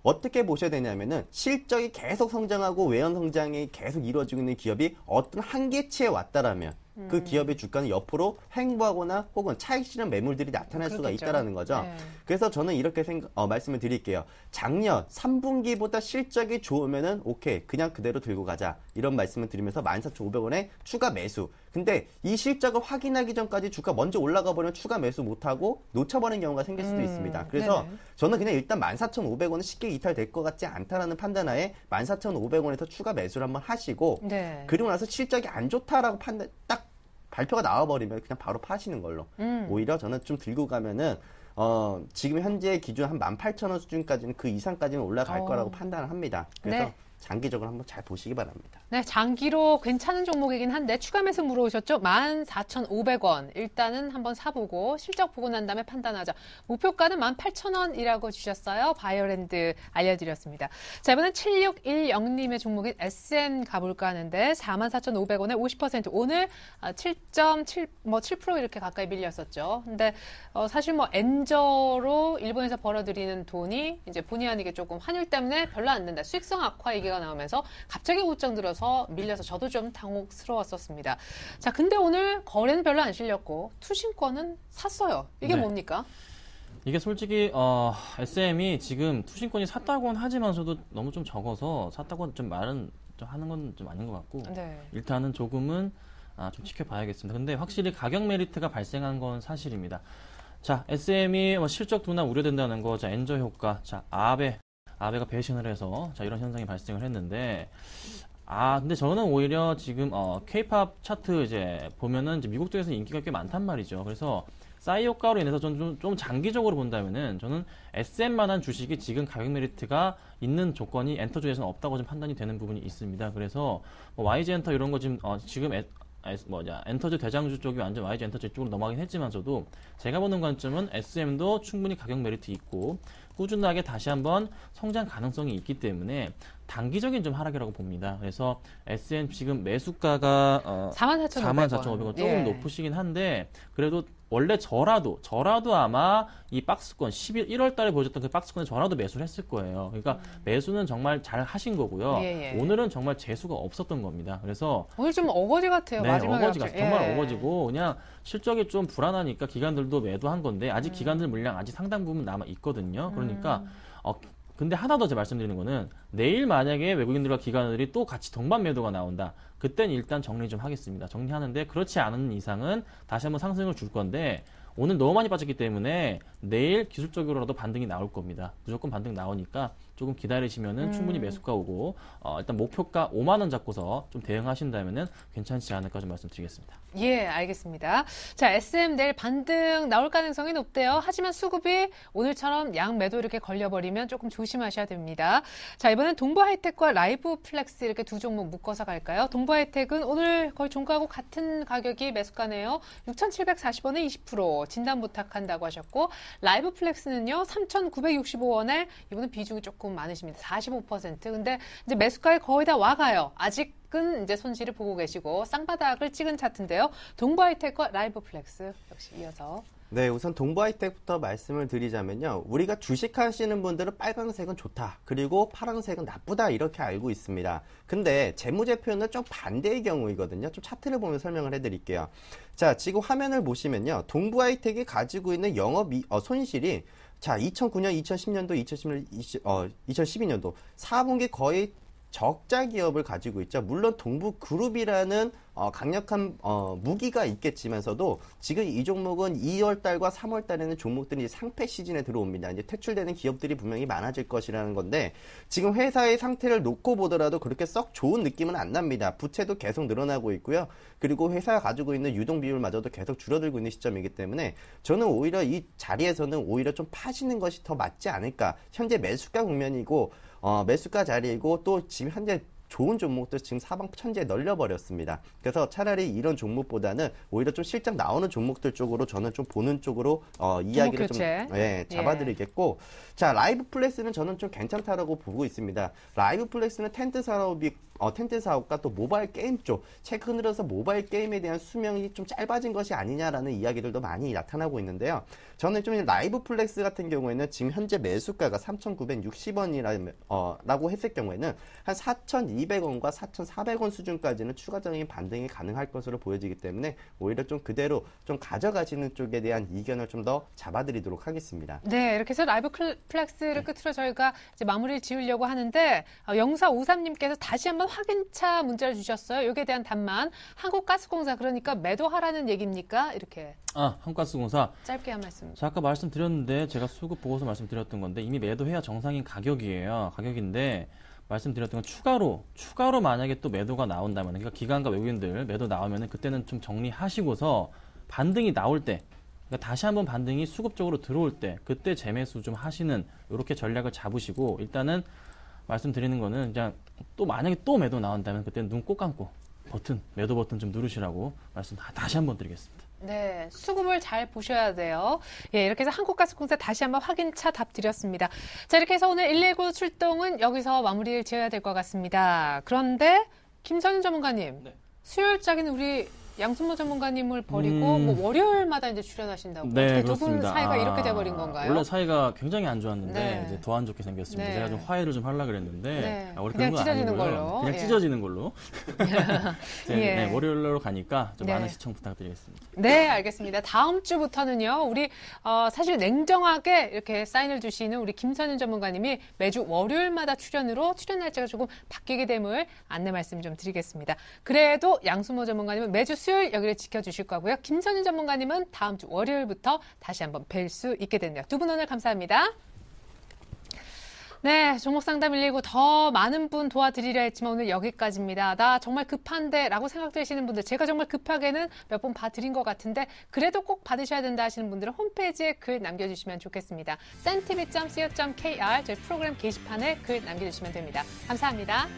Speaker 2: 어떻게 보셔야 되냐면은 실적이 계속 성장하고 외형 성장이 계속 이루어지고 있는 기업이 어떤 한계치에 왔다라면 그 기업의 주가는 옆으로 횡보하거나 혹은 차익 실현 매물들이 나타날 수가 있다라는 거죠. 네. 그래서 저는 이렇게 말씀을 드릴게요. 작년 3분기보다 실적이 좋으면은 오케이, 그냥 그대로 들고 가자. 이런 말씀을 드리면서 14,500원에 추가 매수. 근데 이 실적을 확인하기 전까지 주가 먼저 올라가 버리면 추가 매수 못하고 놓쳐버리는 경우가 생길 수도 있습니다. 그래서 저는 그냥 일단 14,500원은 쉽게 이탈될 것 같지 않다라는 판단하에 14,500원에서 추가 매수를 한번 하시고 그리고 나서 실적이 안 좋다라고 딱 발표가 나와버리면 그냥 바로 파시는 걸로. 오히려 저는 좀 들고 가면은 지금 현재 기준 한 18,000원 수준까지는 그 이상까지는 올라갈 거라고 판단을 합니다. 그래서 장기적으로 한번 잘 보시기 바랍니다.
Speaker 1: 네, 장기로 괜찮은 종목이긴 한데 추가 매수 물어오셨죠? 14,500원. 일단은 한번 사보고 실적 보고 난 다음에 판단하자. 목표가는 18,000원이라고 주셨어요. 바이오랜드 알려드렸습니다. 자, 이번엔 7610님의 종목인 SM 가볼까 하는데 44,500원에 50% 오늘 7.7% 이렇게 가까이 밀렸었죠. 근데 사실 엔저로 일본에서 벌어들이는 돈이 이제 본의 아니게 조금 환율 때문에 별로 안 된다. 수익성 악화 얘기가 나오면서 갑자기 곧장 들어서 밀려서 저도 좀 당혹스러웠었습니다. 자, 근데 오늘 거래는 별로 안 실렸고 투신권은 샀어요. 이게 뭡니까?
Speaker 3: 이게 솔직히 SM이 지금 투신권이 샀다고는 하지만서도 너무 좀 적어서 샀다고 좀 말은 좀 하는 건 좀 아닌 것 같고
Speaker 1: 네.
Speaker 3: 일단은 조금은 좀 지켜봐야겠습니다. 근데 확실히 가격 메리트가 발생한 건 사실입니다. 자, SM이 실적 둔화 우려된다는 거, 자, 엔저 효과, 자, 아베가 배신을 해서 자, 이런 현상이 발생을 했는데 근데 저는 오히려 지금 K-팝 차트 이제 보면은 이제 미국 쪽에서 인기가 꽤 많단 말이죠. 그래서 싸이 효과로 인해서 좀 장기적으로 본다면은 저는 SM만한 주식이 지금 가격 메리트가 있는 조건이 엔터주에서는 없다고 좀 판단이 되는 부분이 있습니다. 그래서 뭐 YG 엔터 이런 거 지금 엔터주 대장주 쪽이 완전 YG 엔터주 쪽으로 넘어가긴 했지만서도 제가 보는 관점은 SM도 충분히 가격 메리트 있고 꾸준하게 다시 한번 성장 가능성이 있기 때문에 단기적인 좀 하락이라고 봅니다. 그래서 SM 지금 매수가가 44,500원 조금 높으시긴 한데 그래도 원래 저라도 아마 이 박스권 1월 달에 보여줬던 그 박스권에 저라도 매수를 했을 거예요. 그러니까 매수는 정말 잘 하신 거고요. 오늘은 정말 재수가 없었던 겁니다. 그래서
Speaker 1: 오늘 좀 어거지 같아요.
Speaker 3: 네,
Speaker 1: 마지막에
Speaker 3: 어거지 같아요. 정말 어거지고 그냥 실적이 좀 불안하니까 기관들도 매도한 건데 아직 기관들 물량 아직 상당 부분 남아 있거든요. 그러니까 근데 하나 더 제가 말씀드리는 거는 내일 만약에 외국인들과 기관들이 또 같이 동반 매도가 나온다. 그땐 일단 정리 좀 하겠습니다. 정리하는데 그렇지 않은 이상은 다시 한번 상승을 줄 건데 오늘 너무 많이 빠졌기 때문에 내일 기술적으로라도 반등이 나올 겁니다. 무조건 반등 나오니까 조금 기다리시면은 충분히 매수가 오고 일단 목표가 5만 원 잡고서 좀 대응하신다면은 괜찮지 않을까 좀 말씀드리겠습니다.
Speaker 1: 예, 알겠습니다. 자, SM 내일 반등 나올 가능성이 높대요. 하지만 수급이 오늘처럼 양 매도 이렇게 걸려버리면 조금 조심하셔야 됩니다. 자, 이번엔 동부하이텍과 라이브플렉스 이렇게 두 종목 묶어서 갈까요? 동부하이텍은 오늘 거의 종가하고 같은 가격이 매수가네요. 6,740원에 20% 진단 부탁한다고 하셨고 라이브플렉스는요 3,965원에 이번엔 비중이 조금 많으십니다. 45%. 근데 이제 매수가에 거의 다 와가요. 아직은 이제 손실을 보고 계시고 쌍바닥을 찍은 차트인데요. 동부하이텍과 라이브플렉스 역시 이어서.
Speaker 2: 네, 우선 동부하이텍부터 말씀을 드리자면요. 우리가 주식하시는 분들은 빨간색은 좋다. 그리고 파란색은 나쁘다. 이렇게 알고 있습니다. 근데 재무제 표현은 좀 반대의 경우이거든요. 좀 차트를 보면 설명을 해드릴게요. 자, 지금 화면을 보시면요. 동부하이텍이 가지고 있는 영업 손실이 자, 2009년, 2010년도, 2012년도 4분기 거의 적자 기업을 가지고 있죠. 물론 동부그룹이라는 강력한 무기가 있겠지만서도 지금 이 종목은 2월달과 3월달에는 종목들이 이제 상패 시즌에 들어옵니다. 이제 퇴출되는 기업들이 분명히 많아질 것이라는 건데 지금 회사의 상태를 놓고 보더라도 그렇게 썩 좋은 느낌은 안 납니다. 부채도 계속 늘어나고 있고요. 그리고 회사가 가지고 있는 유동 비율마저도 계속 줄어들고 있는 시점이기 때문에 저는 오히려 이 자리에서는 오히려 좀 파시는 것이 더 맞지 않을까. 현재 매수가 국면이고 매수가 자리이고 또 지금 현재 좋은 종목들 지금 사방 천지에 널려버렸습니다. 그래서 차라리 이런 종목보다는 오히려 좀 실적 나오는 종목들 쪽으로 저는 좀 보는 쪽으로 이야기를 좀 잡아드리겠고 자 라이브플렉스는 저는 좀 괜찮다라고 보고 있습니다. 라이브플렉스는 텐트 사업과 또 모바일 게임 쪽 최근 들어서 모바일 게임에 대한 수명이 좀 짧아진 것이 아니냐라는 이야기들도 많이 나타나고 있는데요. 저는 좀 라이브플렉스 같은 경우에는 지금 현재 매수가가 3,960원이라고 했을 경우에는 한 4,200원과 4,400원 수준까지는 추가적인 반등이 가능할 것으로 보여지기 때문에 오히려 좀 그대로 좀 가져가시는 쪽에 대한 이견을 좀 더 잡아드리도록 하겠습니다.
Speaker 1: 네, 이렇게 해서 라이브플렉스를 끝으로 저희가 이제 마무리를 지으려고 하는데 0453님께서 다시 한번 확인차 문자를 주셨어요. 여기에 대한 답만 한국가스공사 그러니까 매도하라는 얘기입니까? 이렇게.
Speaker 3: 한국가스공사.
Speaker 1: 짧게 한 말씀.
Speaker 3: 자, 아까 말씀드렸는데 제가 수급 보고서 말씀드렸던 건데 이미 매도해야 정상인 가격인데 말씀드렸던 건 추가로 만약에 또 매도가 나온다면 그러니까 기관과 외국인들 매도 나오면은 그때는 좀 정리하시고서 반등이 나올 때 그러니까 다시 한번 반등이 수급적으로 들어올 때 그때 재매수 좀 하시는 이렇게 전략을 잡으시고 일단은 말씀드리는 거는 그냥 또 만약에 또 매도 나온다면 그때는 눈 꼭 감고 매도 버튼 좀 누르시라고 말씀 다시 한번 드리겠습니다.
Speaker 1: 네, 수급을 잘 보셔야 돼요. 예, 이렇게 해서 한국가스공사 다시 한번 확인차 답 드렸습니다. 자, 이렇게 해서 오늘 119 출동은 여기서 마무리를 지어야 될 것 같습니다. 그런데 김선윤 전문가님, 수요일장에는 우리 양순모 전문가님을 버리고 뭐 월요일마다 이제 출연하신다고.
Speaker 3: 네,
Speaker 1: 두 분
Speaker 3: 그렇습니다.
Speaker 1: 사이가 이렇게 돼버린 건가요?
Speaker 3: 원래 사이가 굉장히 안 좋았는데
Speaker 1: 네.
Speaker 3: 이제 더 안 좋게 생겼습니다.
Speaker 1: 네.
Speaker 3: 제가 좀 화해를 좀 하려고 그랬는데
Speaker 1: 네.
Speaker 3: 원래
Speaker 1: 그냥
Speaker 3: 그런 건
Speaker 1: 찢어지는
Speaker 3: 아니고요.
Speaker 1: 걸로.
Speaker 3: 그냥
Speaker 1: 예.
Speaker 3: 찢어지는 걸로.
Speaker 1: 예.
Speaker 3: 네, 월요일로 가니까 좀
Speaker 1: 네.
Speaker 3: 많은 시청 부탁드리겠습니다.
Speaker 1: 네, 알겠습니다. 다음 주부터는요, 우리, 사실 냉정하게 이렇게 사인을 주시는 우리 김선윤 전문가님이 매주 월요일마다 출연 날짜가 조금 바뀌게 됨을 안내 말씀 좀 드리겠습니다. 그래도 양순모 전문가님은 매주 수요일 여기를 지켜주실 거고요. 김선윤 전문가님은 다음 주 월요일부터 다시 한번 뵐 수 있게 됐네요. 두 분 오늘 감사합니다. 네, 종목 상담 119 더 많은 분 도와드리려 했지만 오늘 여기까지입니다. 나 정말 급한데 라고 생각되시는 분들, 제가 정말 급하게는 몇 번 봐드린 것 같은데 그래도 꼭 받으셔야 된다 하시는 분들은 홈페이지에 글 남겨주시면 좋겠습니다. sentv.co.kr 저희 프로그램 게시판에 글 남겨주시면 됩니다. 감사합니다.